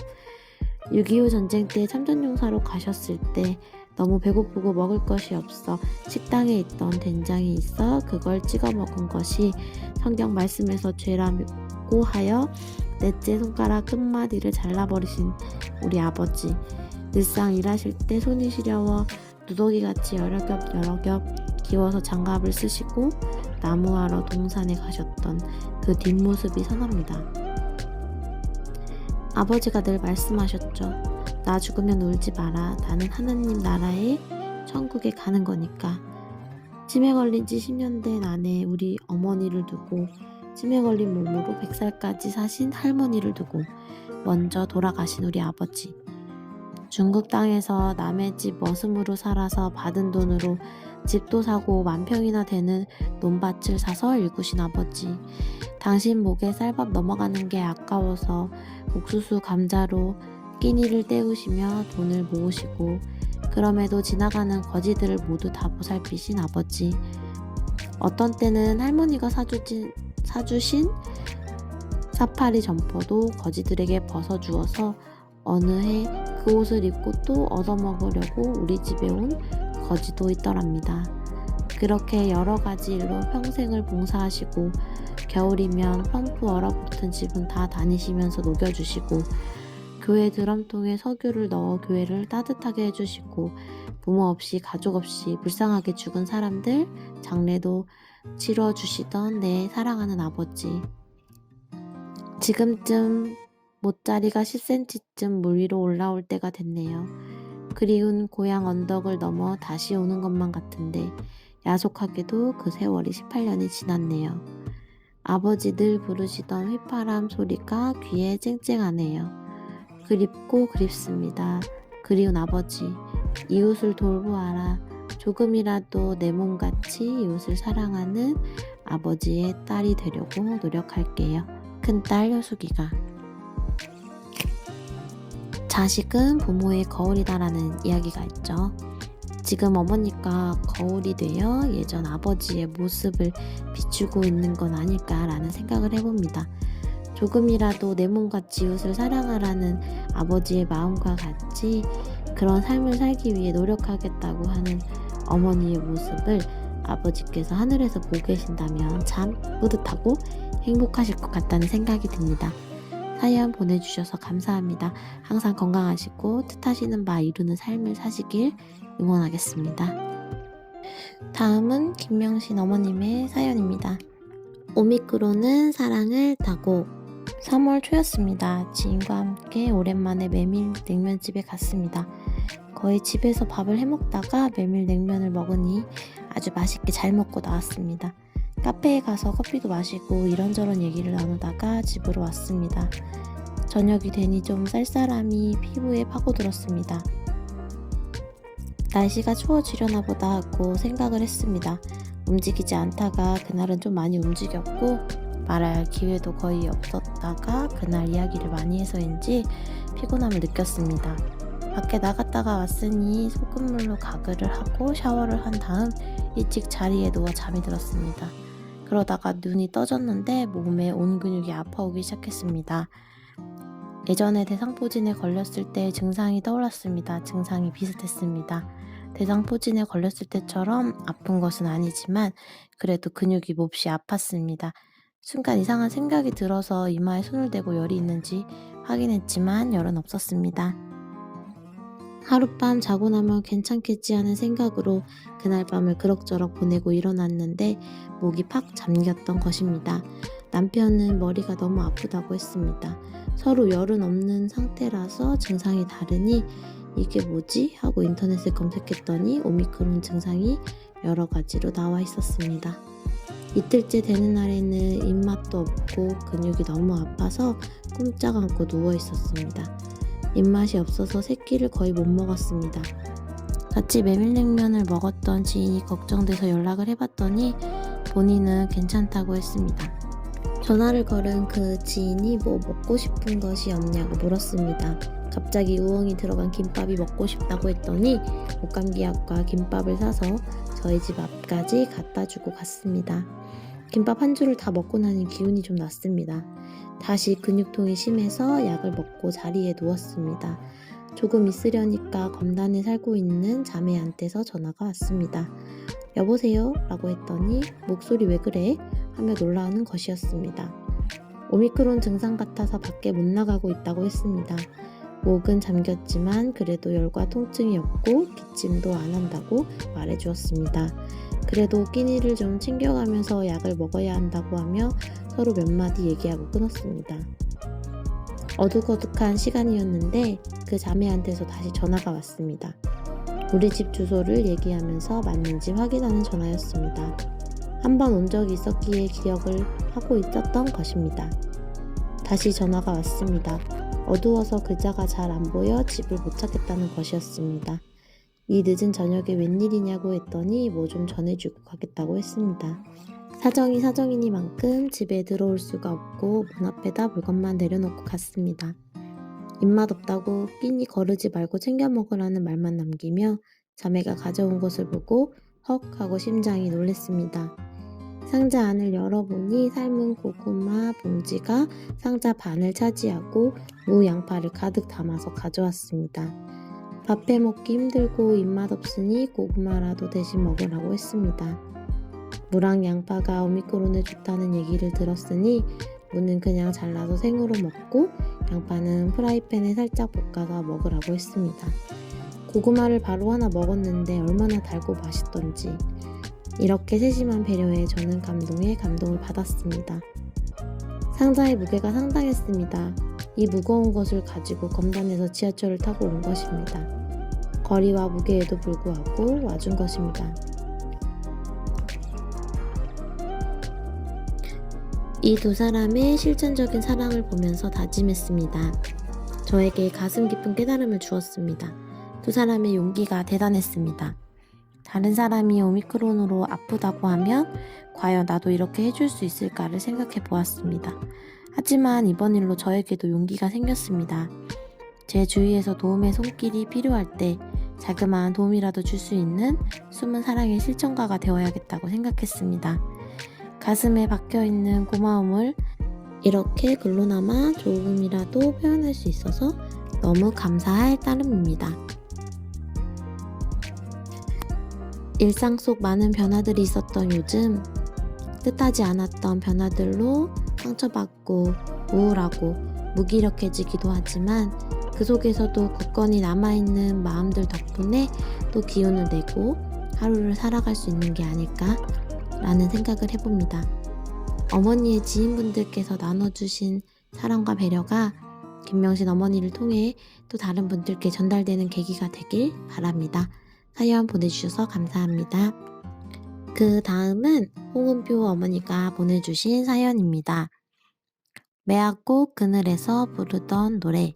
6.25 전쟁 때 참전용사로 가셨을 때 너무 배고프고 먹을 것이 없어 식당에 있던 된장이 있어 그걸 찍어 먹은 것이 성경 말씀에서 죄라고 하여 넷째 손가락 끝마디를 잘라버리신 우리 아버지. 늘상 일하실 때 손이 시려워 누더기같이 여러 겹 기워서 장갑을 쓰시고 나무하러 동산에 가셨던 그 뒷모습이 선합니다. 아버지가 늘 말씀하셨죠. 나 죽으면 울지 마라. 나는 하나님 나라에 천국에 가는 거니까. 치매 걸린 지 10년 된 아내 우리 어머니를 두고 치매 걸린 몸으로 100살까지 사신 할머니를 두고 먼저 돌아가신 우리 아버지. 중국 땅에서 남의 집 머슴으로 살아서 받은 돈으로 집도 사고 만평이나 되는 논밭을 사서 일구신 아버지. 당신 목에 쌀밥 넘어가는 게 아까워서 옥수수 감자로 끼니를 때우시며 돈을 모으시고 그럼에도 지나가는 거지들을 모두 다 보살피신 아버지. 어떤 때는 할머니가 사주신 사파리 점퍼도 거지들에게 벗어주어서 어느 해 그 옷을 입고 또 얻어먹으려고 우리 집에 온 거지도 있더랍니다. 그렇게 여러 가지 일로 평생을 봉사하시고 겨울이면 펌프 얼어붙은 집은 다 다니시면서 녹여주시고 교회 드럼통에 석유를 넣어 교회를 따뜻하게 해주시고 부모 없이 가족 없이 불쌍하게 죽은 사람들 장례도 치러주시던 내 사랑하는 아버지. 지금쯤 못자리가 10cm쯤 물 위로 올라올 때가 됐네요. 그리운 고향 언덕을 넘어 다시 오는 것만 같은데 야속하게도 그 세월이 18년이 지났네요. 아버지 늘 부르시던 휘파람 소리가 귀에 쨍쨍하네요. 그립고 그립습니다. 그리운 아버지, 이웃을 돌보아라. 조금이라도 내 몸같이 이웃을 사랑하는 아버지의 딸이 되려고 노력할게요. 큰딸 효숙이가. 자식은 부모의 거울이다라는 이야기가 있죠. 지금 어머니가 거울이 되어 예전 아버지의 모습을 비추고 있는 건 아닐까라는 생각을 해봅니다. 조금이라도 내 몸같이 이웃을 사랑하라는 아버지의 마음과 같이 그런 삶을 살기 위해 노력하겠다고 하는 어머니의 모습을 아버지께서 하늘에서 보고 계신다면 참 뿌듯하고 행복하실 것 같다는 생각이 듭니다. 사연 보내주셔서 감사합니다. 항상 건강하시고 뜻하시는 바 이루는 삶을 사시길 응원하겠습니다. 다음은 김명신 어머님의 사연입니다. 오미크론은 사랑을 타고 3월 초였습니다. 지인과 함께 오랜만에 메밀 냉면집에 갔습니다. 거의 집에서 밥을 해먹다가 메밀 냉면을 먹으니 아주 맛있게 잘 먹고 나왔습니다. 카페에 가서 커피도 마시고 이런저런 얘기를 나누다가 집으로 왔습니다. 저녁이 되니 좀 쌀쌀함이 피부에 파고들었습니다. 날씨가 추워지려나 보다 하고 생각을 했습니다. 움직이지 않다가 그날은 좀 많이 움직였고 말할 기회도 거의 없었다가 그날 이야기를 많이 해서인지 피곤함을 느꼈습니다. 밖에 나갔다가 왔으니 소금물로 가글을 하고 샤워를 한 다음 일찍 자리에 누워 잠이 들었습니다. 그러다가 눈이 떠졌는데 몸에 온 근육이 아파오기 시작했습니다. 예전에 대상포진에 걸렸을 때 증상이 떠올랐습니다. 증상이 비슷했습니다. 대상포진에 걸렸을 때처럼 아픈 것은 아니지만 그래도 근육이 몹시 아팠습니다. 순간 이상한 생각이 들어서 이마에 손을 대고 열이 있는지 확인했지만 열은 없었습니다. 하룻밤 자고 나면 괜찮겠지 하는 생각으로 그날 밤을 그럭저럭 보내고 일어났는데 목이 팍 잠겼던 것입니다. 남편은 머리가 너무 아프다고 했습니다. 서로 열은 없는 상태라서 증상이 다르니 이게 뭐지? 하고 인터넷을 검색했더니 오미크론 증상이 여러 가지로 나와 있었습니다. 이틀째 되는 날에는 입맛도 없고 근육이 너무 아파서 꼼짝 않고 누워 있었습니다. 입맛이 없어서 세 끼를 거의 못 먹었습니다. 같이 메밀냉면을 먹었던 지인이 걱정돼서 연락을 해봤더니 본인은 괜찮다고 했습니다. 전화를 걸은 그 지인이 뭐 먹고 싶은 것이 없냐고 물었습니다. 갑자기 우엉이 들어간 김밥이 먹고 싶다고 했더니 목감기약과 김밥을 사서 저희 집 앞까지 갖다 주고 갔습니다. 김밥 한 줄을 다 먹고 나니 기운이 좀 났습니다. 다시 근육통이 심해서 약을 먹고 자리에 누웠습니다. 조금 있으려니까 검단에 살고 있는 자매한테서 전화가 왔습니다. 여보세요? 라고 했더니 목소리 왜 그래? 하며 놀라는 것이었습니다. 오미크론 증상 같아서 밖에 못 나가고 있다고 했습니다. 목은 잠겼지만 그래도 열과 통증이 없고 기침도 안 한다고 말해주었습니다. 그래도 끼니를 좀 챙겨가면서 약을 먹어야 한다고 하며 서로 몇 마디 얘기하고 끊었습니다. 어둑어둑한 시간이었는데 그 자매한테서 다시 전화가 왔습니다. 우리 집 주소를 얘기하면서 맞는지 확인하는 전화였습니다. 한번 온 적이 있었기에 기억을 하고 있었던 것입니다. 다시 전화가 왔습니다. 어두워서 글자가 잘 안 보여 집을 못 찾겠다는 것이었습니다. 이 늦은 저녁에 웬일이냐고 했더니 뭐 좀 전해주고 가겠다고 했습니다. 사정이 사정이니만큼 집에 들어올 수가 없고 문 앞에다 물건만 내려놓고 갔습니다. 입맛 없다고 끼니 거르지 말고 챙겨 먹으라는 말만 남기며 자매가 가져온 것을 보고 헉 하고 심장이 놀랬습니다. 상자 안을 열어보니 삶은 고구마 봉지가 상자 반을 차지하고 무 양파를 가득 담아서 가져왔습니다. 밥 해먹기 힘들고 입맛 없으니 고구마라도 대신 먹으라고 했습니다. 무랑 양파가 오미크론에 좋다는 얘기를 들었으니 무는 그냥 잘라서 생으로 먹고 양파는 프라이팬에 살짝 볶아서 먹으라고 했습니다. 고구마를 바로 하나 먹었는데 얼마나 달고 맛있던지 이렇게 세심한 배려에 저는 감동에 감동을 받았습니다. 상자의 무게가 상당했습니다. 이 무거운 것을 가지고 검단에서 지하철을 타고 온 것입니다. 거리와 무게에도 불구하고 와준 것입니다. 이 두 사람의 실천적인 사랑을 보면서 다짐했습니다. 저에게 가슴 깊은 깨달음을 주었습니다. 두 사람의 용기가 대단했습니다. 다른 사람이 오미크론으로 아프다고 하면 과연 나도 이렇게 해줄 수 있을까를 생각해 보았습니다. 하지만 이번 일로 저에게도 용기가 생겼습니다. 제 주위에서 도움의 손길이 필요할 때 자그마한 도움이라도 줄 수 있는 숨은 사랑의 실천가가 되어야겠다고 생각했습니다. 가슴에 박혀있는 고마움을 이렇게 글로나마 조금이라도 표현할 수 있어서 너무 감사할 따름입니다. 일상 속 많은 변화들이 있었던 요즘, 뜻하지 않았던 변화들로 상처받고 우울하고 무기력해지기도 하지만 그 속에서도 굳건히 남아있는 마음들 덕분에 또 기운을 내고 하루를 살아갈 수 있는 게 아닐까 라는 생각을 해봅니다. 어머니의 지인분들께서 나눠주신 사랑과 배려가 김명신 어머니를 통해 또 다른 분들께 전달되는 계기가 되길 바랍니다. 사연 보내주셔서 감사합니다. 그 다음은 홍은표 어머니가 보내주신 사연입니다. 매화꽃 그늘에서 부르던 노래.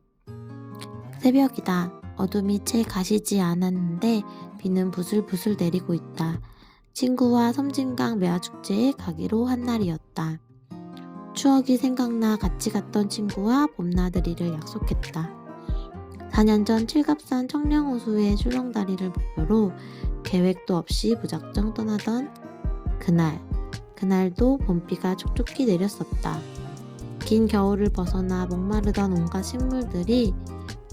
새벽이다. 어둠이 채 가시지 않았는데 비는 부슬부슬 내리고 있다. 친구와 섬진강 매화축제에 가기로 한 날이었다. 추억이 생각나 같이 갔던 친구와 봄나들이를 약속했다. 4년 전 칠갑산 청량호수의 출렁다리를 목표로 계획도 없이 무작정 떠나던 그날도 봄비가 촉촉히 내렸었다. 긴 겨울을 벗어나 목마르던 온갖 식물들이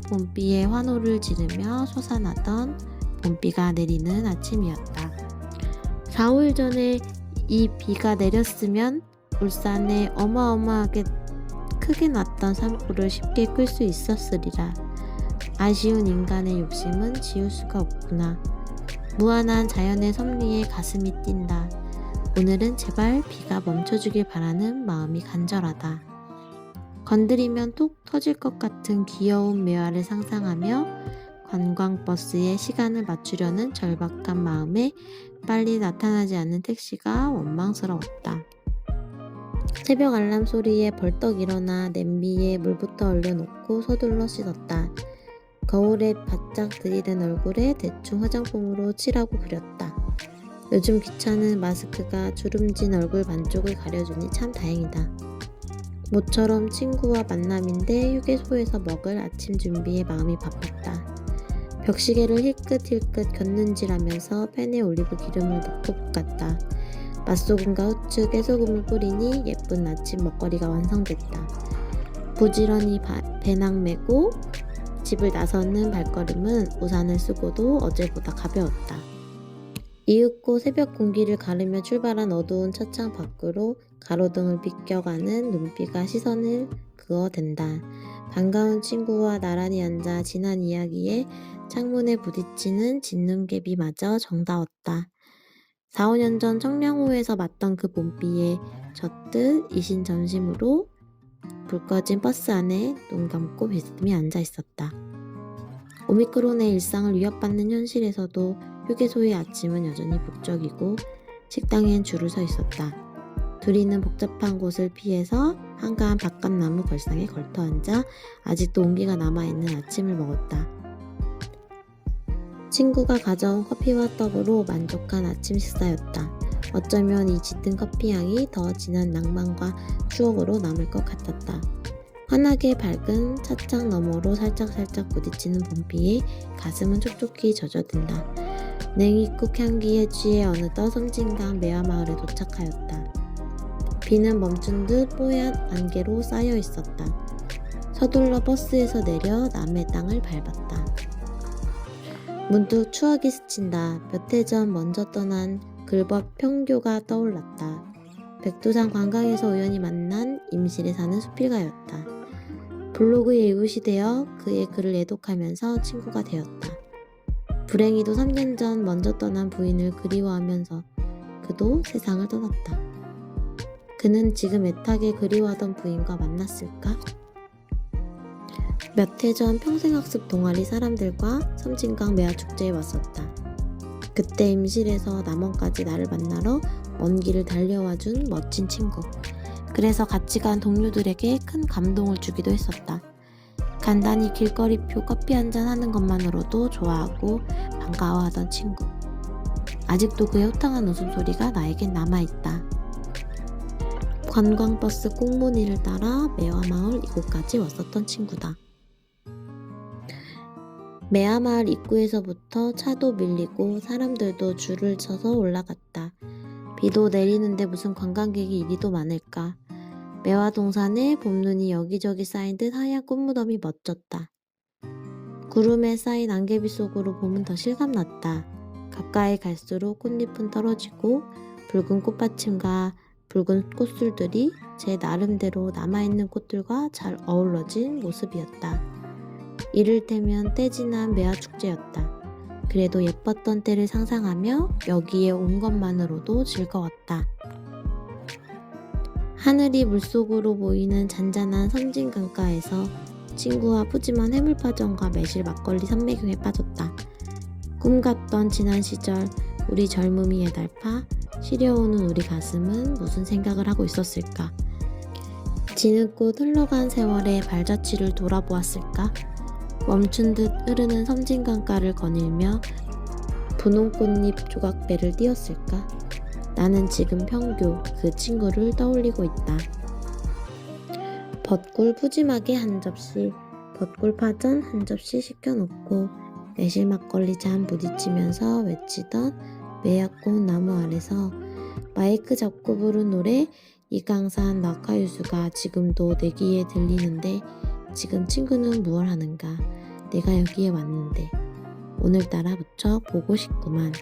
봄비의 환호를 지르며 솟아나던 봄비가 내리는 아침이었다. 4, 5일 전에 이 비가 내렸으면 울산에 어마어마하게 크게 났던 산불을 쉽게 끌 수 있었으리라. 아쉬운 인간의 욕심은 지울 수가 없구나. 무한한 자연의 섭리에 가슴이 뛴다. 오늘은 제발 비가 멈춰주길 바라는 마음이 간절하다. 건드리면 톡 터질 것 같은 귀여운 매화를 상상하며 관광버스에 시간을 맞추려는 절박한 마음에 빨리 나타나지 않는 택시가 원망스러웠다. 새벽 알람 소리에 벌떡 일어나 냄비에 물부터 얼려놓고 서둘러 씻었다. 거울에 바짝 들이댄 얼굴에 대충 화장솜으로 칠하고 그렸다. 요즘 귀찮은 마스크가 주름진 얼굴 반쪽을 가려주니 참 다행이다. 모처럼 친구와 만남인데 휴게소에서 먹을 아침 준비에 마음이 바빴다. 벽시계를 힐끗힐끗 곁눈질하면서 팬에 올리브 기름을 넣고 볶았다. 맛소금과 후추, 깨소금을 뿌리니 예쁜 아침 먹거리가 완성됐다. 부지런히 배낭 메고 집을 나서는 발걸음은 우산을 쓰고도 어제보다 가벼웠다. 이윽고 새벽 공기를 가르며 출발한 어두운 차창 밖으로 가로등을 비껴가는 눈비가 시선을 그어댄다. 반가운 친구와 나란히 앉아 지난 이야기에 창문에 부딪히는 진눈개비마저 정다웠다. 4, 5년 전 청량호에서 맞던 그 봄비에 젖듯 이신 점심으로 불 꺼진 버스 안에 눈 감고 비스듬히 앉아 있었다. 오미크론의 일상을 위협받는 현실에서도 휴게소의 아침은 여전히 북적이고 식당엔 줄을 서 있었다. 둘이는 복잡한 곳을 피해서 한가한 바깥나무 걸상에 걸터 앉아 아직도 온기가 남아있는 아침을 먹었다. 친구가 가져온 커피와 떡으로 만족한 아침 식사였다. 어쩌면 이 짙은 커피 향이 더 진한 낭만과 추억으로 남을 것 같았다. 환하게 밝은 차창 너머로 살짝살짝 부딪히는 봄비에 가슴은 촉촉히 젖어든다. 냉이국 향기에 취해 어느덧 섬진강 매화마을에 도착하였다. 비는 멈춘 듯 뽀얀 안개로 쌓여 있었다. 서둘러 버스에서 내려 남의 땅을 밟았다. 문득 추억이 스친다. 몇 해 전 먼저 떠난 글벗 평교가 떠올랐다. 백두산 관광에서 우연히 만난 임실에 사는 수필가였다. 블로그에 이웃이 되어 그의 글을 애독하면서 친구가 되었다. 불행히도 3년 전 먼저 떠난 부인을 그리워하면서 그도 세상을 떠났다. 그는 지금 애타게 그리워하던 부인과 만났을까? 몇 해 전 평생학습 동아리 사람들과 섬진강 매화축제에 왔었다. 그때 임실에서 남원까지 나를 만나러 먼 길을 달려와준 멋진 친구. 그래서 같이 간 동료들에게 큰 감동을 주기도 했었다. 간단히 길거리표 커피 한잔 하는 것만으로도 좋아하고 반가워하던 친구. 아직도 그의 호탕한 웃음소리가 나에겐 남아있다. 관광버스 꽁무니를 따라 매화마을 이곳까지 왔었던 친구다. 매화마을 입구에서부터 차도 밀리고 사람들도 줄을 쳐서 올라갔다. 비도 내리는데 무슨 관광객이 이리도 많을까. 매화동산에 봄눈이 여기저기 쌓인 듯 하얀 꽃무덤이 멋졌다. 구름에 쌓인 안개비 속으로 봄은 더 실감났다. 가까이 갈수록 꽃잎은 떨어지고 붉은 꽃받침과 붉은 꽃술들이 제 나름대로 남아있는 꽃들과 잘 어우러진 모습이었다. 이를테면 때 지난 매화축제였다. 그래도 예뻤던 때를 상상하며 여기에 온 것만으로도 즐거웠다. 하늘이 물속으로 보이는 잔잔한 섬진강가에서 친구와 푸짐한 해물파전과 매실 막걸리 삼매경에 빠졌다. 꿈같던 지난 시절, 우리 젊음이의 달파, 시려오는 우리 가슴은 무슨 생각을 하고 있었을까? 지는꽃 흘러간 세월의 발자취를 돌아보았을까? 멈춘 듯 흐르는 섬진강가를 거닐며 분홍 꽃잎 조각배를 띄었을까? 나는 지금 평교 그 친구를 떠올리고 있다. 벚꿀 푸짐하게 한 접시, 벚꿀파전 한 접시 시켜놓고 매실 막걸리 잔 부딪히면서 외치던 매화꽃 나무 아래서 마이크 잡고 부른 노래 이강산 낙하유수가 지금도 내 귀에 들리는데 지금 친구는 무얼 하는가. 내가 여기에 왔는데 오늘따라 무척 보고 싶구만.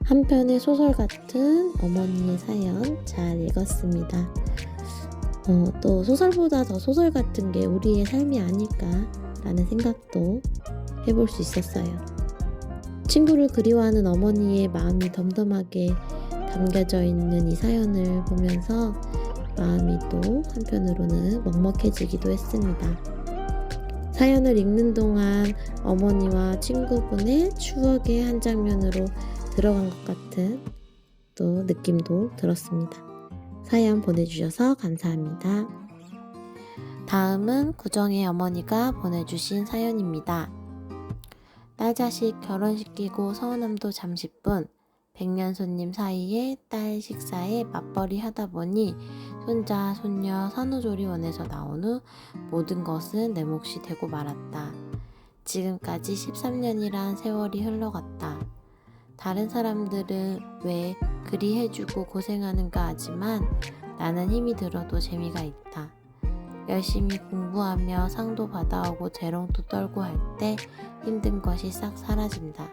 한편의 소설 같은 어머니의 사연 잘 읽었습니다. 또 소설보다 더 소설 같은 게 우리의 삶이 아닐까라는 생각도 해볼 수 있었어요. 친구를 그리워하는 어머니의 마음이 덤덤하게 담겨져 있는 이 사연을 보면서 마음이 또 한편으로는 먹먹해지기도 했습니다. 사연을 읽는 동안 어머니와 친구분의 추억의 한 장면으로 들어간 것 같은 또 느낌도 들었습니다. 사연 보내주셔서 감사합니다. 다음은 구정의 어머니가 보내주신 사연입니다. 딸 자식 결혼시키고 서운함도 잠시뿐 백년 손님 사이에 딸 식사에 맞벌이 하다 보니 손자, 손녀, 산후조리원에서 나온 후 모든 것은 내 몫이 되고 말았다. 지금까지 13년이란 세월이 흘러갔다. 다른 사람들은 왜 그리 해주고 고생하는가 하지만 나는 힘이 들어도 재미가 있다. 열심히 공부하며 상도 받아오고 재롱도 떨고 할 때 힘든 것이 싹 사라진다.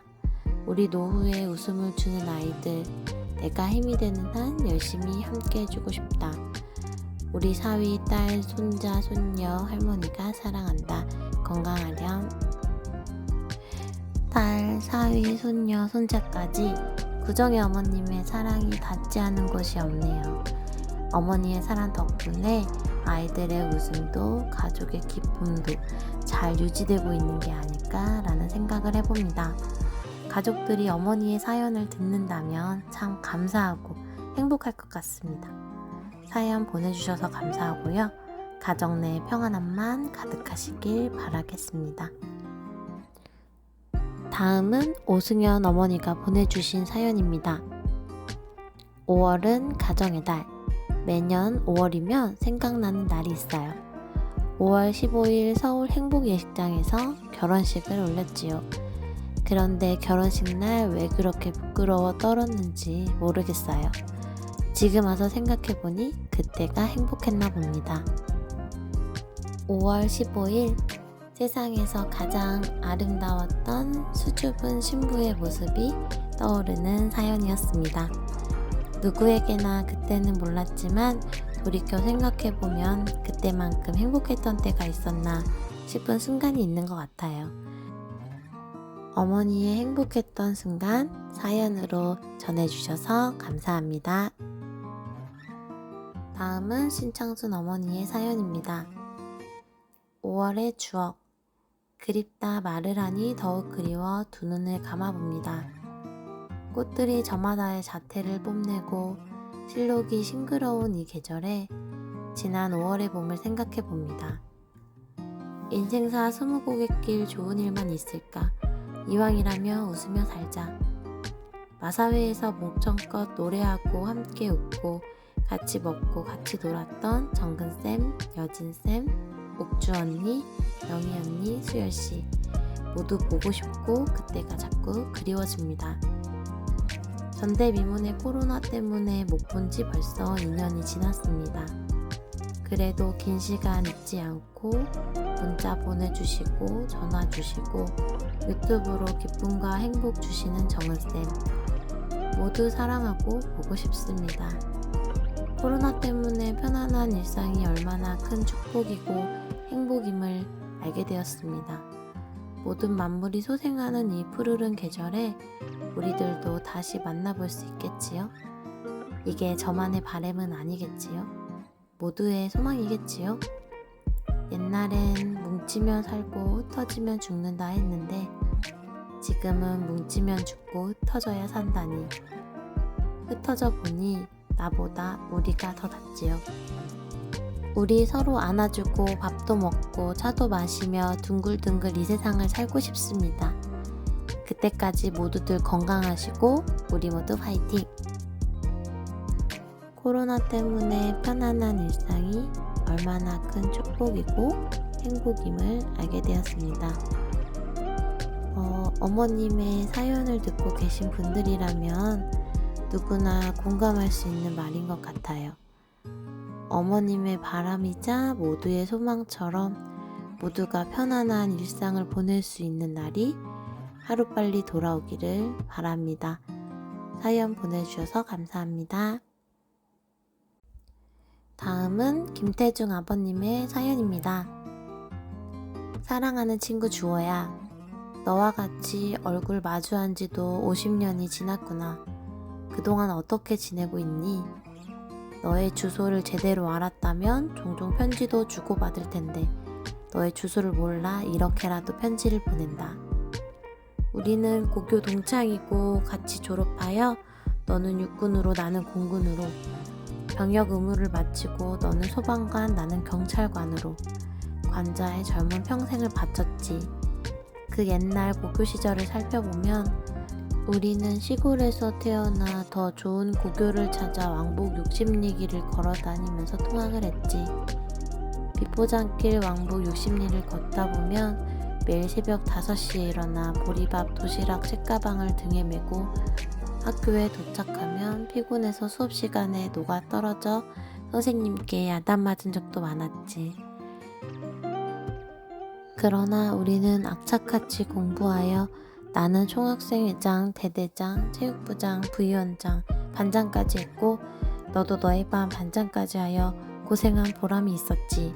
우리 노후에 웃음을 주는 아이들, 내가 힘이 되는 한 열심히 함께 해주고 싶다. 우리 사위, 딸, 손자, 손녀, 할머니가 사랑한다. 건강하렴. 딸, 사위, 손녀, 손자까지 구정의 어머님의 사랑이 닿지 않은 곳이 없네요. 어머니의 사랑 덕분에 아이들의 웃음도 가족의 기쁨도 잘 유지되고 있는 게 아닐까라는 생각을 해봅니다. 가족들이 어머니의 사연을 듣는다면 참 감사하고 행복할 것 같습니다. 사연 보내주셔서 감사하고요. 가정 내 평안함만 가득하시길 바라겠습니다. 다음은 오승연 어머니가 보내주신 사연입니다. 5월은 가정의 달. 매년 5월이면 생각나는 날이 있어요. 5월 15일 서울 행복예식장에서 결혼식을 올렸지요. 그런데 결혼식 날 왜 그렇게 부끄러워 떨었는지 모르겠어요. 지금 와서 생각해보니 그때가 행복했나 봅니다. 5월 15일 세상에서 가장 아름다웠던 수줍은 신부의 모습이 떠오르는 사연이었습니다. 누구에게나 그때는 몰랐지만 돌이켜 생각해보면 그때만큼 행복했던 때가 있었나 싶은 순간이 있는 것 같아요. 어머니의 행복했던 순간 사연으로 전해주셔서 감사합니다. 다음은 신창순 어머니의 사연입니다. 5월의 추억. 그립다 말을 하니 더욱 그리워 두 눈을 감아봅니다. 꽃들이 저마다의 자태를 뽐내고 실록이 싱그러운 이 계절에 지난 5월의 봄을 생각해 봅니다. 인생사 스무고갯길 좋은 일만 있을까? 이왕이라면 웃으며 살자. 마사회에서 몽청껏 노래하고 함께 웃고 같이 먹고 같이 놀았던 정근쌤, 여진쌤, 옥주 언니, 영희 언니, 수열씨 모두 보고 싶고 그때가 자꾸 그리워집니다. 전대미문의 코로나 때문에 못 본 지 벌써 2년이 지났습니다. 그래도 긴 시간 잊지 않고 문자 보내주시고 전화 주시고 유튜브로 기쁨과 행복 주시는 정은쌤 모두 사랑하고 보고 싶습니다. 코로나 때문에 편안한 일상이 얼마나 큰 축복이고 행복임을 알게 되었습니다. 모든 만물이 소생하는 이 푸르른 계절에 우리들도 다시 만나볼 수 있겠지요? 이게 저만의 바람은 아니겠지요? 모두의 소망이겠지요? 옛날엔 뭉치면 살고 흩어지면 죽는다 했는데 지금은 뭉치면 죽고 흩어져야 산다니 흩어져 보니 나보다 우리가 더 낫지요. 우리 서로 안아주고 밥도 먹고 차도 마시며 둥글둥글 이 세상을 살고 싶습니다. 그때까지 모두들 건강하시고 우리 모두 파이팅! 코로나 때문에 편안한 일상이 얼마나 큰 축복이고 행복임을 알게 되었습니다. 어머님의 사연을 듣고 계신 분들이라면 누구나 공감할 수 있는 말인 것 같아요. 어머님의 바람이자 모두의 소망처럼 모두가 편안한 일상을 보낼 수 있는 날이 하루빨리 돌아오기를 바랍니다. 사연 보내주셔서 감사합니다. 다음은 김태중 아버님의 사연입니다. 사랑하는 친구 주호야, 너와 같이 얼굴 마주한 지도 50년이 지났구나. 그동안 어떻게 지내고 있니? 너의 주소를 제대로 알았다면 종종 편지도 주고받을 텐데 너의 주소를 몰라 이렇게라도 편지를 보낸다. 우리는 고교 동창이고 같이 졸업하여 너는 육군으로 나는 공군으로 병역 의무를 마치고 너는 소방관 나는 경찰관으로 관자의 젊은 평생을 바쳤지. 그 옛날 고교 시절을 살펴보면 우리는 시골에서 태어나 더 좋은 고교를 찾아 왕복 60리길을 걸어다니면서 통학을 했지. 비포장길 왕복 60리를 걷다 보면 매일 새벽 5시에 일어나 보리밥, 도시락, 책가방을 등에 메고 학교에 도착하면 피곤해서 수업 시간에 녹아 떨어져 선생님께 야단 맞은 적도 많았지. 그러나 우리는 악착같이 공부하여 나는 총학생회장, 대대장, 체육부장, 부위원장, 반장까지 했고 너도 너의 반 반장까지 하여 고생한 보람이 있었지.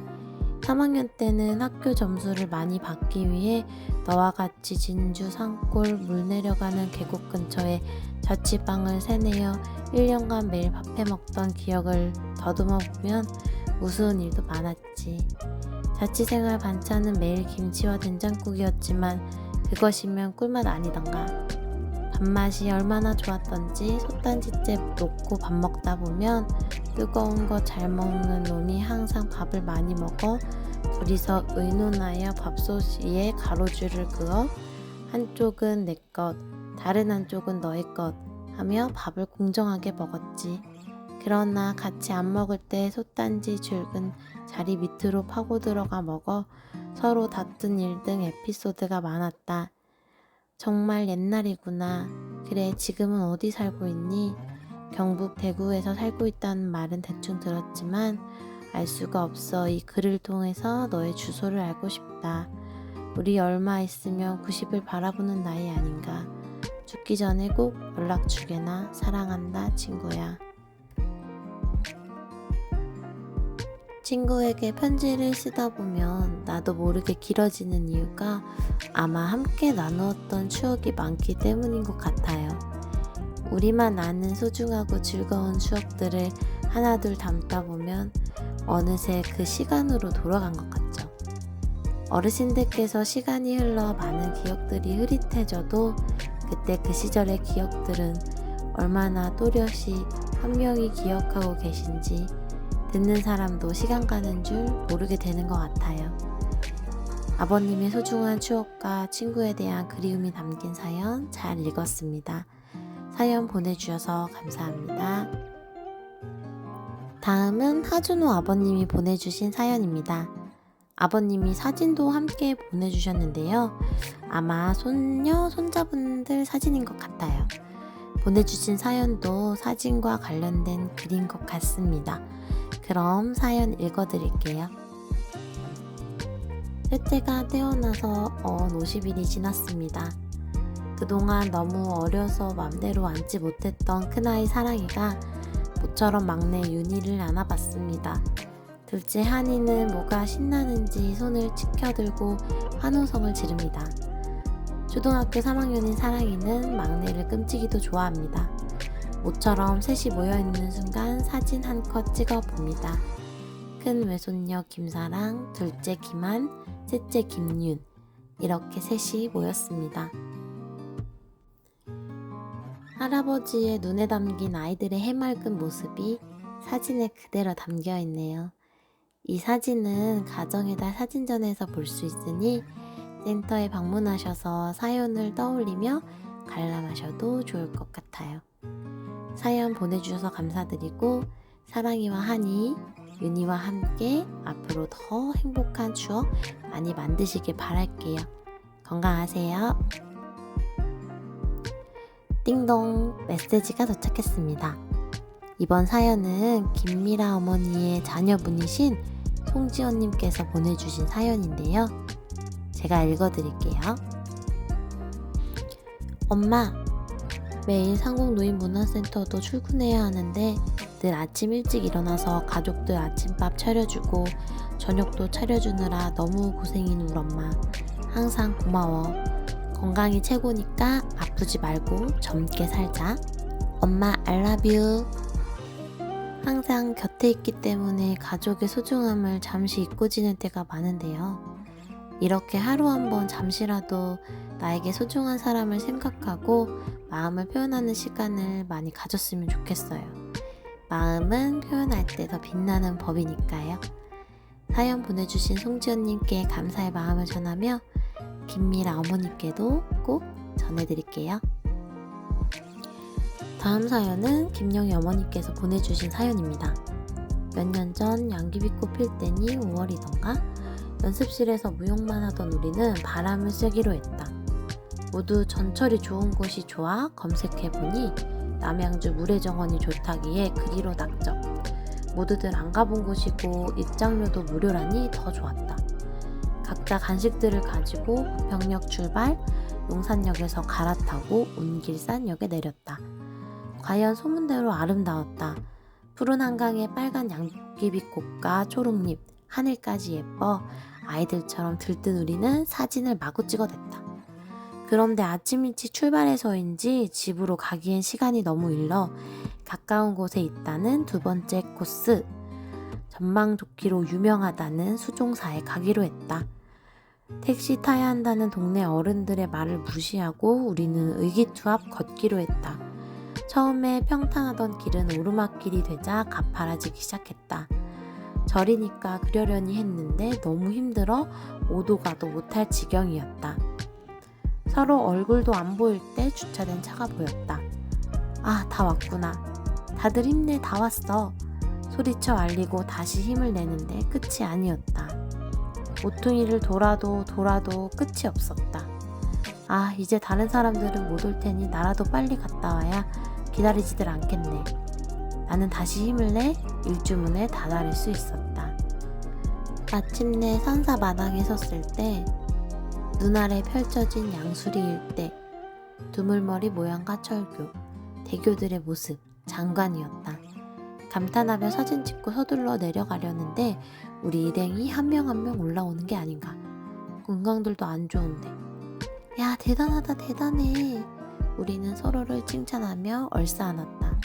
3학년 때는 학교 점수를 많이 받기 위해 너와 같이 진주, 산골, 물 내려가는 계곡 근처에 자취방을 세내어 1년간 매일 밥해 먹던 기억을 더듬어 보면 우스운 일도 많았지. 자취생활 반찬은 매일 김치와 된장국이었지만 그것이면 꿀맛 아니던가. 밥맛이 얼마나 좋았던지 솥단지째 놓고 밥 먹다 보면 뜨거운 거 잘 먹는 놈이 항상 밥을 많이 먹어 둘이서 의논하여 밥솥 위에 가로줄을 그어 한쪽은 내 것, 다른 한쪽은 너의 것 하며 밥을 공정하게 먹었지. 그러나 같이 안 먹을 때 솥단지 줄근 자리 밑으로 파고 들어가 먹어 서로 다툰 일 등 에피소드가 많았다. 정말 옛날이구나. 그래, 지금은 어디 살고 있니? 경북 대구에서 살고 있다는 말은 대충 들었지만 알 수가 없어. 이 글을 통해서 너의 주소를 알고 싶다. 우리 얼마 있으면 90을 바라보는 나이 아닌가. 죽기 전에 꼭 연락 주게나. 사랑한다, 친구야. 친구에게 편지를 쓰다 보면 나도 모르게 길어지는 이유가 아마 함께 나누었던 추억이 많기 때문인 것 같아요. 우리만 아는 소중하고 즐거운 추억들을 하나둘 담다 보면 어느새 그 시간으로 돌아간 것 같죠. 어르신들께서 시간이 흘러 많은 기억들이 흐릿해져도 그때 그 시절의 기억들은 얼마나 또렷이 분명히 기억하고 계신지 듣는 사람도 시간 가는 줄 모르게 되는 것 같아요. 아버님의 소중한 추억과 친구에 대한 그리움이 담긴 사연 잘 읽었습니다. 사연 보내주셔서 감사합니다. 다음은 하준호 아버님이 보내주신 사연입니다. 아버님이 사진도 함께 보내주셨는데요. 아마 손녀, 손자분들 사진인 것 같아요. 보내주신 사연도 사진과 관련된 글인 것 같습니다. 그럼 사연 읽어드릴게요. 셋째가 태어나서 50일이 지났습니다. 그동안 너무 어려서 맘대로 안지 못했던 큰아이 사랑이가 모처럼 막내 윤희를 안아봤습니다. 둘째 한이는 뭐가 신나는지 손을 치켜들고 환호성을 지릅니다. 초등학교 3학년인 사랑이는 막내를 끔찍이도 좋아합니다. 모처럼 셋이 모여있는 순간 사진 한 컷 찍어봅니다. 큰 외손녀 김사랑, 둘째 김한, 셋째 김윤, 이렇게 셋이 모였습니다. 할아버지의 눈에 담긴 아이들의 해맑은 모습이 사진에 그대로 담겨있네요. 이 사진은 가정의 달 사진전에서 볼 수 있으니 센터에 방문하셔서 사연을 떠올리며 관람하셔도 좋을 것 같아요. 사연 보내주셔서 감사드리고 사랑이와 한이, 윤희와 함께 앞으로 더 행복한 추억 많이 만드시길 바랄게요. 건강하세요. 띵동, 메시지가 도착했습니다. 이번 사연은 김미라 어머니의 자녀분이신 송지연님께서 보내주신 사연인데요. 제가 읽어드릴게요. 엄마, 매일 상국노인문화센터도 출근해야 하는데 늘 아침 일찍 일어나서 가족들 아침밥 차려주고 저녁도 차려주느라 너무 고생인 우리 엄마. 항상 고마워. 건강이 최고니까 아프지 말고 젊게 살자. 엄마 I love you. 항상 곁에 있기 때문에 가족의 소중함을 잠시 잊고 지낼 때가 많은데요. 이렇게 하루 한번 잠시라도 나에게 소중한 사람을 생각하고 마음을 표현하는 시간을 많이 가졌으면 좋겠어요. 마음은 표현할 때 더 빛나는 법이니까요. 사연 보내주신 송지연님께 감사의 마음을 전하며 김미라 어머니께도 꼭 전해드릴게요. 다음 사연은 김영희 어머니께서 보내주신 사연입니다. 몇 년 전 양귀비꽃 필 때니 5월이던가 연습실에서 무용만 하던 우리는 바람을 쐬기로 했다. 모두 전철이 좋은 곳이 좋아 검색해보니 남양주 물회정원이 좋다기에 그리로 낙점. 모두들 안 가본 곳이고 입장료도 무료라니 더 좋았다. 각자 간식들을 가지고 부평역 출발, 용산역에서 갈아타고 온길산역에 내렸다. 과연 소문대로 아름다웠다. 푸른 한강에 빨간 양귀비꽃과 초록잎, 하늘까지 예뻐 아이들처럼 들뜬 우리는 사진을 마구 찍어댔다. 그런데 아침 일찍 출발해서인지 집으로 가기엔 시간이 너무 일러 가까운 곳에 있다는 두 번째 코스, 전망 좋기로 유명하다는 수종사에 가기로 했다. 택시 타야 한다는 동네 어른들의 말을 무시하고 우리는 의기투합 걷기로 했다. 처음에 평탄하던 길은 오르막길이 되자 가파라지기 시작했다. 절이니까 그러려니 했는데 너무 힘들어 오도 가도 못할 지경이었다. 서로 얼굴도 안 보일 때 주차된 차가 보였다. 아, 다 왔구나. 다들 힘내, 다 왔어. 소리쳐 알리고 다시 힘을 내는데 끝이 아니었다. 모퉁이를 돌아도 끝이 없었다. 아, 이제 다른 사람들은 못 올 테니 나라도 빨리 갔다 와야 기다리지들 않겠네. 나는 다시 힘을 내 일주문에 다다를 수 있었다. 마침내 산사 마당에 섰을 때 눈 아래 펼쳐진 양수리 일대, 두물머리 모양과 철교, 대교들의 모습, 장관이었다. 감탄하며 사진 찍고 서둘러 내려가려는데 우리 일행이 한 명 한 명 올라오는 게 아닌가. 건강들도 안 좋은데. 야, 대단하다, 대단해. 우리는 서로를 칭찬하며 얼싸안았다.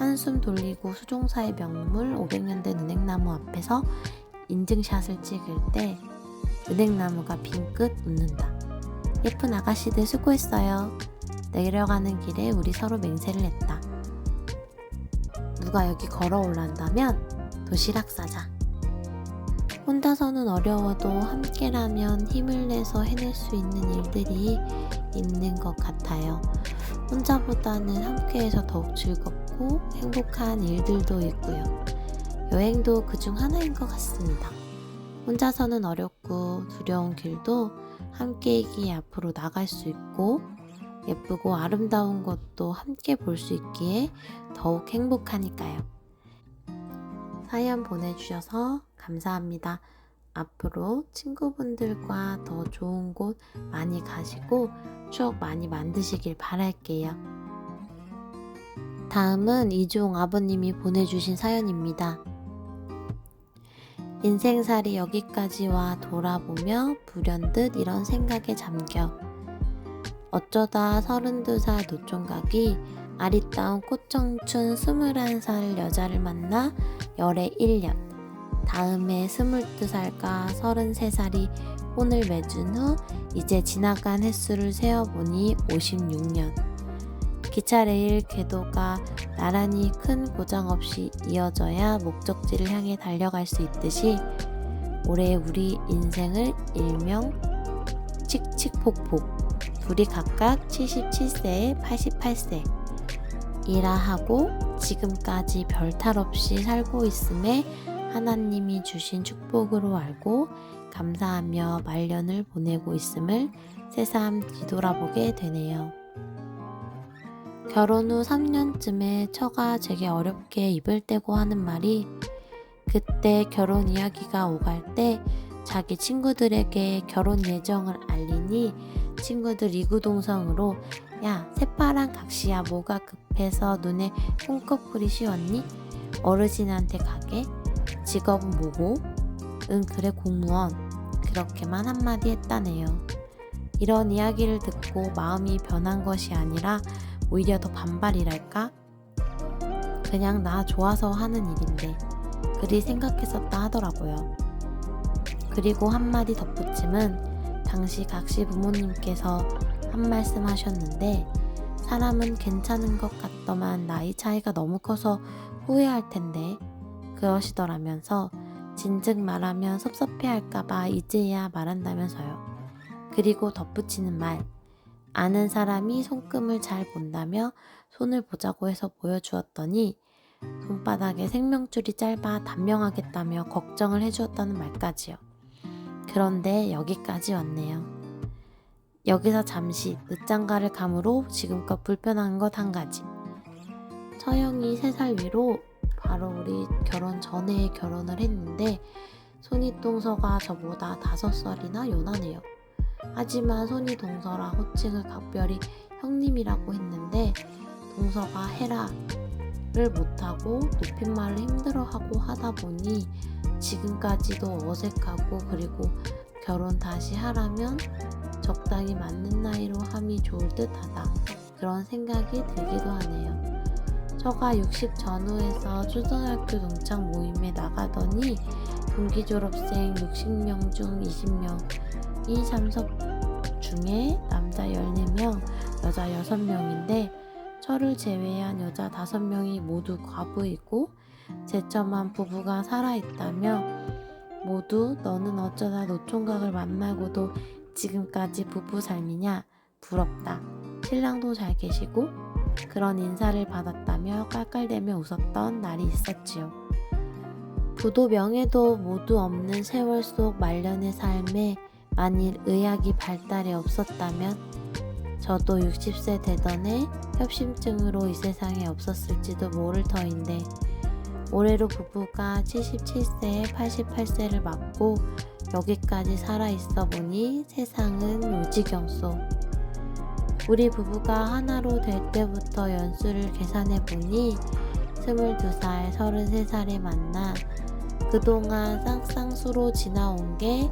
한숨 돌리고 수종사의 명물 500년 된 은행나무 앞에서 인증샷을 찍을 때 은행나무가 빙긋 웃는다. 예쁜 아가씨들 수고했어요. 내려가는 길에 우리 서로 맹세를 했다. 누가 여기 걸어 올란다면 도시락 싸자. 혼자서는 어려워도 함께라면 힘을 내서 해낼 수 있는 일들이 있는 것 같아요. 혼자보다는 함께해서 더욱 즐겁고 행복한 일들도 있고요. 여행도 그중 하나인 것 같습니다. 혼자서는 어렵고 두려운 길도 함께이기에 앞으로 나갈 수 있고 예쁘고 아름다운 것도 함께 볼 수 있기에 더욱 행복하니까요. 사연 보내주셔서 감사합니다. 앞으로 친구분들과 더 좋은 곳 많이 가시고 추억 많이 만드시길 바랄게요. 다음은 이종 아버님이 보내주신 사연입니다. 인생살이 여기까지 와 돌아보며 불현듯 이런 생각에 잠겨 어쩌다 32살 노총각이 아리따운 꽃청춘 21살 여자를 만나 열애 1년, 다음에 22살과 33살이 혼을 맺은 후 이제 지나간 횟수를 세어보니 56년. 기차 레일 궤도가 나란히 큰 고장 없이 이어져야 목적지를 향해 달려갈 수 있듯이 올해 우리 인생을 일명 칙칙폭폭 둘이 각각 77세에 88세 이라하고 지금까지 별탈 없이 살고 있음에 하나님이 주신 축복으로 알고 감사하며 말년을 보내고 있음을 새삼 뒤돌아보게 되네요. 결혼 후 3년쯤에 처가 제게 어렵게 입을 떼고 하는 말이 그때 결혼 이야기가 오갈 때 자기 친구들에게 결혼 예정을 알리니 친구들 이구동성으로 야 새파란 각시야 뭐가 급해서 눈에 콩꺼풀이 씌웠니? 어르신한테 가게? 직업은 뭐고? 응 그래 공무원. 그렇게만 한마디 했다네요. 이런 이야기를 듣고 마음이 변한 것이 아니라 오히려 더 반발이랄까? 그냥 나 좋아서 하는 일인데 그리 생각했었다 하더라고요. 그리고 한마디 덧붙임은 당시 각시 부모님께서 한 말씀 하셨는데 사람은 괜찮은 것 같더만 나이 차이가 너무 커서 후회할 텐데 그러시더라면서 진즉 말하면 섭섭해할까봐 이제야 말한다면서요. 그리고 덧붙이는 말 아는 사람이 손금을 잘 본다며 손을 보자고 해서 보여주었더니 손바닥에 생명줄이 짧아 단명하겠다며 걱정을 해주었다는 말까지요. 그런데 여기까지 왔네요. 여기서 잠시 늦장가를 감으로 지금껏 불편한 것 한 가지. 처형이 3살 위로 바로 우리 결혼 전에 결혼을 했는데 손윗동서가 저보다 5살이나 연하네요. 하지만 손윗동서라 호칭을 각별히 형님이라고 했는데 동서가 해라를 못하고 높임말을 힘들어하고 하다 보니 지금까지도 어색하고 그리고 결혼 다시 하라면 적당히 맞는 나이로 함이 좋을 듯 하다 그런 생각이 들기도 하네요. 저가 60 전후에서 초등학교 동창 모임에 나가더니 동기 졸업생 60명 중 20명이 참석 중에 남자 14명, 여자 6명인데 저를 제외한 여자 5명이 모두 과부이고 제처만 부부가 살아있다며 모두 너는 어쩌다 노총각을 만나고도 지금까지 부부 삶이냐 부럽다 신랑도 잘 계시고 그런 인사를 받았다며 깔깔대며 웃었던 날이 있었지요. 부도 명예도 모두 없는 세월 속 말년의 삶에 만일 의학이 발달이 없었다면 저도 60세 되던 해 협심증으로 이 세상에 없었을지도 모를 터인데 올해로 부부가 77세에 88세를 맞고 여기까지 살아있어 보니 세상은 요지경소. 우리 부부가 하나로 될 때부터 연수를 계산해 보니 22살, 33살에 만나 그동안 쌍쌍수로 지나온 게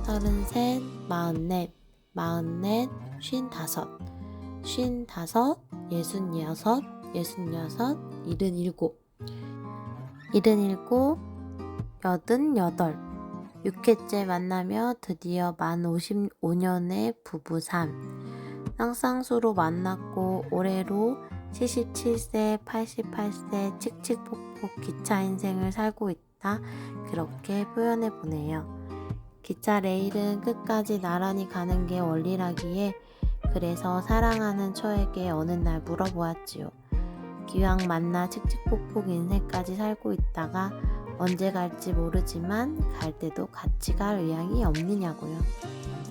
33, 44, 44, 55, 55, 66, 66, 77, 77, 88, 6회째 만나며 드디어 만 55년의 부부 삶. 쌍쌍수로 만났고 올해로 77세, 88세 칙칙폭폭 기차 인생을 살고 있다. 그렇게 표현해 보네요. 기차 레일은 끝까지 나란히 가는 게 원리라기에 그래서 사랑하는 처에게 어느 날 물어보았지요. 기왕 만나 칙칙폭폭 인생까지 살고 있다가 언제 갈지 모르지만 갈 때도 같이 갈 의향이 없느냐고요.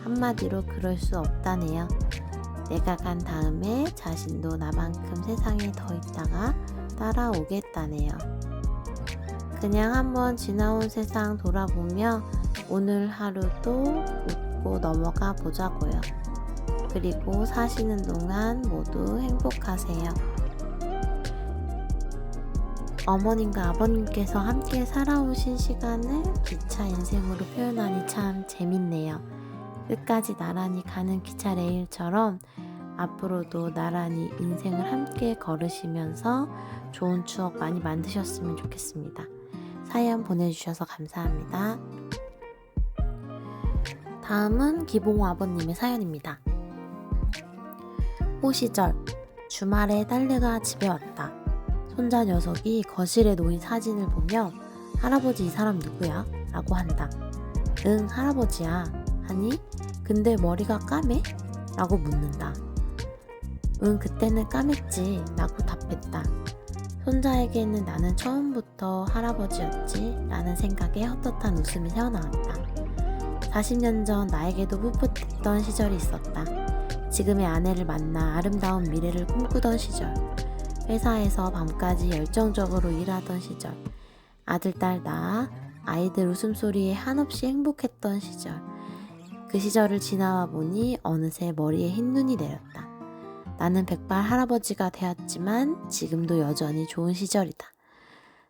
한마디로 그럴 수 없다네요. 내가 간 다음에 자신도 나만큼 세상에 더 있다가 따라오겠다네요. 그냥 한번 지나온 세상 돌아보며 오늘 하루도 웃고 넘어가 보자고요. 그리고 사시는 동안 모두 행복하세요. 어머님과 아버님께서 함께 살아오신 시간을 기차 인생으로 표현하니 참 재밌네요. 끝까지 나란히 가는 기차 레일처럼 앞으로도 나란히 인생을 함께 걸으시면서 좋은 추억 많이 만드셨으면 좋겠습니다. 사연 보내주셔서 감사합니다. 다음은 기봉호 아버님의 사연입니다. 호시절, 주말에 딸내가 집에 왔다. 손자 녀석이 거실에 놓인 사진을 보며 할아버지 이 사람 누구야? 라고 한다. 응, 할아버지야. 하니 근데 머리가 까매? 라고 묻는다. 응, 그때는 까맸지. 라고 답했다. 손자에게는 나는 처음부터 할아버지였지 라는 생각에 헛헛한 웃음이 새어나왔다. 40년 전 나에게도 풋풋했던 시절이 있었다. 지금의 아내를 만나 아름다운 미래를 꿈꾸던 시절, 회사에서 밤까지 열정적으로 일하던 시절, 아들, 딸 낳아 아이들 웃음소리에 한없이 행복했던 시절, 그 시절을 지나와 보니 어느새 머리에 흰눈이 내렸다. 나는 백발 할아버지가 되었지만 지금도 여전히 좋은 시절이다.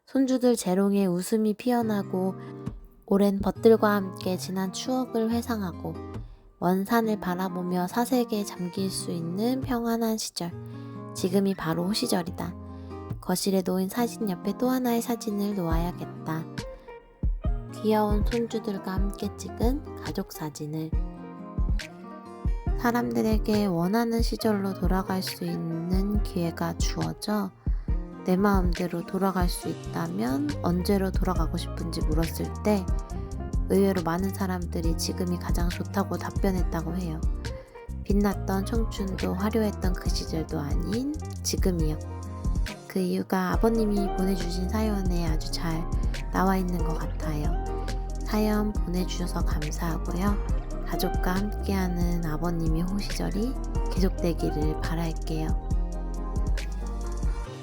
손주들 재롱에 웃음이 피어나고 오랜 벗들과 함께 지난 추억을 회상하고 먼 산을 바라보며 사색에 잠길 수 있는 평안한 시절, 지금이 바로 시절이다. 거실에 놓인 사진 옆에 또 하나의 사진을 놓아야겠다. 귀여운 손주들과 함께 찍은 가족 사진을. 사람들에게 원하는 시절로 돌아갈 수 있는 기회가 주어져 내 마음대로 돌아갈 수 있다면 언제로 돌아가고 싶은지 물었을 때 의외로 많은 사람들이 지금이 가장 좋다고 답변했다고 해요. 빛났던 청춘도 화려했던 그 시절도 아닌 지금이요. 그 이유가 아버님이 보내주신 사연에 아주 잘 나와 있는 것 같아요. 사연 보내주셔서 감사하고요. 가족과 함께하는 아버님의 호시절이 계속되기를 바랄게요.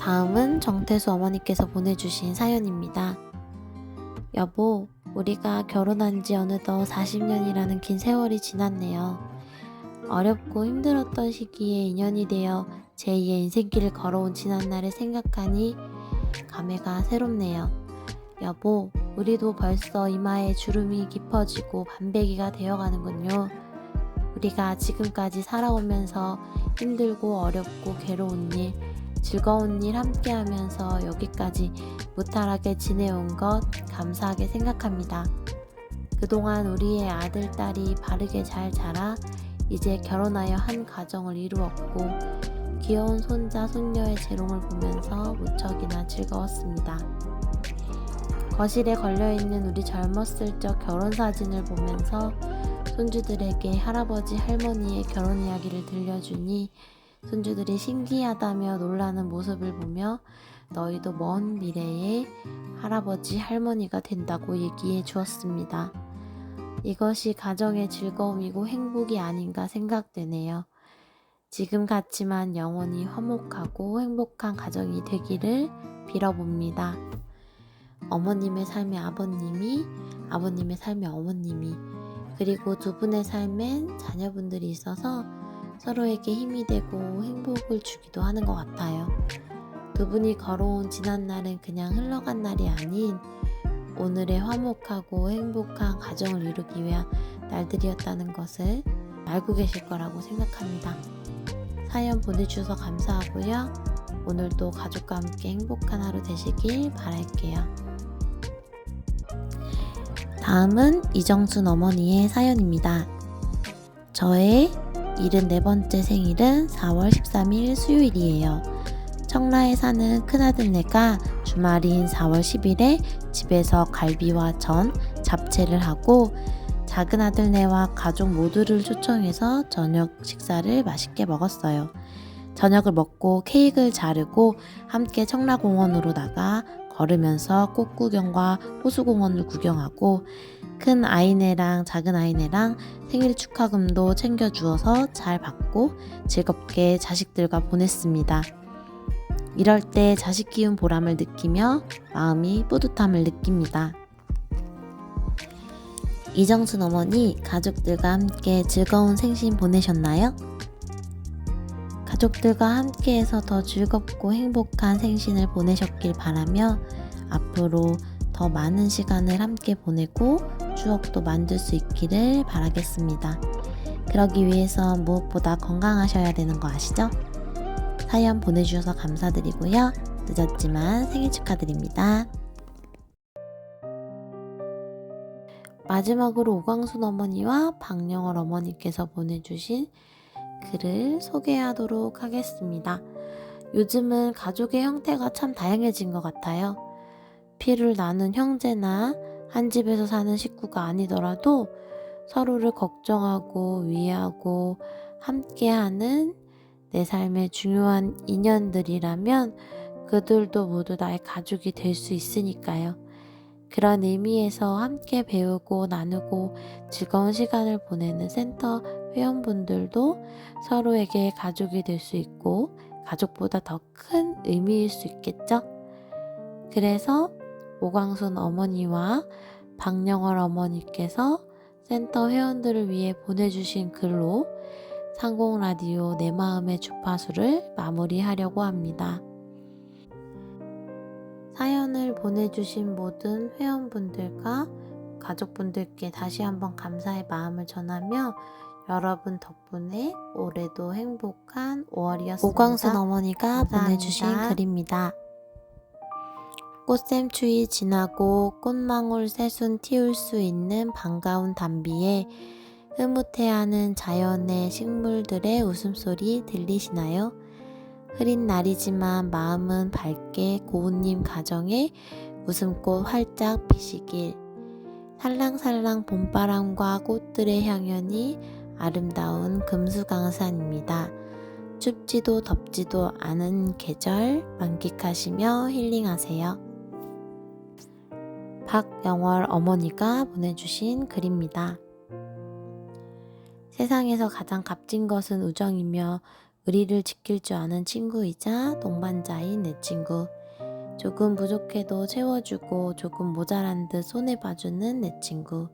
다음은 정태수 어머니께서 보내주신 사연입니다. 여보, 우리가 결혼한 지 어느덧 40년이라는 긴 세월이 지났네요. 어렵고 힘들었던 시기에 인연이 되어 제2의 인생길을 걸어온 지난날을 생각하니 감회가 새롭네요. 여보, 우리도 벌써 이마에 주름이 깊어지고 반배기가 되어가는군요. 우리가 지금까지 살아오면서 힘들고 어렵고 괴로운 일, 즐거운 일 함께하면서 여기까지 무탈하게 지내온 것 감사하게 생각합니다. 그동안 우리의 아들, 딸이 바르게 잘 자라 이제 결혼하여 한 가정을 이루었고 귀여운 손자, 손녀의 재롱을 보면서 무척이나 즐거웠습니다. 거실에 걸려있는 우리 젊었을 적 결혼사진을 보면서 손주들에게 할아버지, 할머니의 결혼 이야기를 들려주니 손주들이 신기하다며 놀라는 모습을 보며 너희도 먼 미래에 할아버지, 할머니가 된다고 얘기해 주었습니다. 이것이 가정의 즐거움이고 행복이 아닌가 생각되네요. 지금 같지만 영원히 화목하고 행복한 가정이 되기를 빌어봅니다. 어머님의 삶의 아버님이, 아버님의 삶의 어머님이, 그리고 두 분의 삶엔 자녀분들이 있어서 서로에게 힘이 되고 행복을 주기도 하는 것 같아요. 두 분이 걸어온 지난날은 그냥 흘러간 날이 아닌 오늘의 화목하고 행복한 가정을 이루기 위한 날들이었다는 것을 알고 계실 거라고 생각합니다. 사연 보내주셔서 감사하고요. 오늘도 가족과 함께 행복한 하루 되시길 바랄게요. 다음은 이정순 어머니의 사연입니다. 저의 74번째 생일은 4월 13일 수요일이에요. 청라에 사는 큰아들네가 주말인 4월 10일에 집에서 갈비와 전, 잡채를 하고 작은아들네와 가족 모두를 초청해서 저녁 식사를 맛있게 먹었어요. 저녁을 먹고 케이크를 자르고 함께 청라공원으로 나가 걸으면서 꽃구경과 호수공원을 구경하고 큰 아이네랑 작은 아이네랑 생일 축하금도 챙겨주어서 잘 받고 즐겁게 자식들과 보냈습니다. 이럴 때 자식 키운 보람을 느끼며 마음이 뿌듯함을 느낍니다. 이정순 어머니, 가족들과 함께 즐거운 생신 보내셨나요? 가족들과 함께해서 더 즐겁고 행복한 생신을 보내셨길 바라며 앞으로 더 많은 시간을 함께 보내고 추억도 만들 수 있기를 바라겠습니다. 그러기 위해서 무엇보다 건강하셔야 되는 거 아시죠? 사연 보내주셔서 감사드리고요. 늦었지만 생일 축하드립니다. 마지막으로 오광순 어머니와 박영월 어머니께서 보내주신 글을 소개하도록 하겠습니다. 요즘은 가족의 형태가 참 다양해진 것 같아요. 피를 나눈 형제나 한 집에서 사는 식구가 아니더라도 서로를 걱정하고 위하고 함께하는 내 삶의 중요한 인연들이라면 그들도 모두 나의 가족이 될 수 있으니까요. 그런 의미에서 함께 배우고 나누고 즐거운 시간을 보내는 센터 회원분들도 서로에게 가족이 될 수 있고 가족보다 더 큰 의미일 수 있겠죠? 그래서 오광순 어머니와 박영월 어머니께서 센터 회원들을 위해 보내주신 글로 상공라디오 내 마음의 주파수를 마무리하려고 합니다. 사연을 보내주신 모든 회원분들과 가족분들께 다시 한번 감사의 마음을 전하며 여러분 덕분에 올해도 행복한 5월이었습니다. 오광순 어머니가 감사합니다. 보내주신 글입니다. 꽃샘추위 지나고 꽃망울 새순 틔울 수 있는 반가운 단비에 흐뭇해하는 자연의 식물들의 웃음소리 들리시나요? 흐린 날이지만 마음은 밝게 고운님 가정에 웃음꽃 활짝 피시길. 살랑살랑 봄바람과 꽃들의 향연이 아름다운 금수강산입니다. 춥지도 덥지도 않은 계절 만끽하시며 힐링하세요. 박영월 어머니가 보내주신 글입니다. 세상에서 가장 값진 것은 우정이며 의리를 지킬 줄 아는 친구이자 동반자인 내 친구. 조금 부족해도 채워주고 조금 모자란 듯 손에 봐주는 내 친구.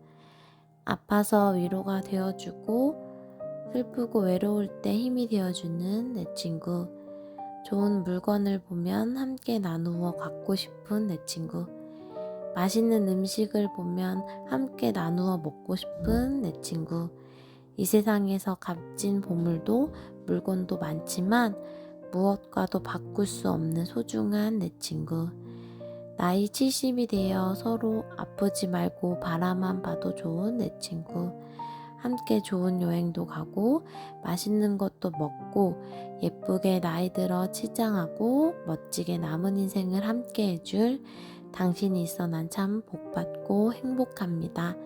아파서 위로가 되어주고 슬프고 외로울 때 힘이 되어주는 내 친구. 좋은 물건을 보면 함께 나누어 갖고 싶은 내 친구. 맛있는 음식을 보면 함께 나누어 먹고 싶은 내 친구. 이 세상에서 값진 보물도 물건도 많지만 무엇과도 바꿀 수 없는 소중한 내 친구. 나이 70이 되어 서로 아프지 말고 바라만 봐도 좋은 내 친구. 함께 좋은 여행도 가고 맛있는 것도 먹고 예쁘게 나이 들어 치장하고 멋지게 남은 인생을 함께 해줄 당신이 있어 난 참 복받고 행복합니다.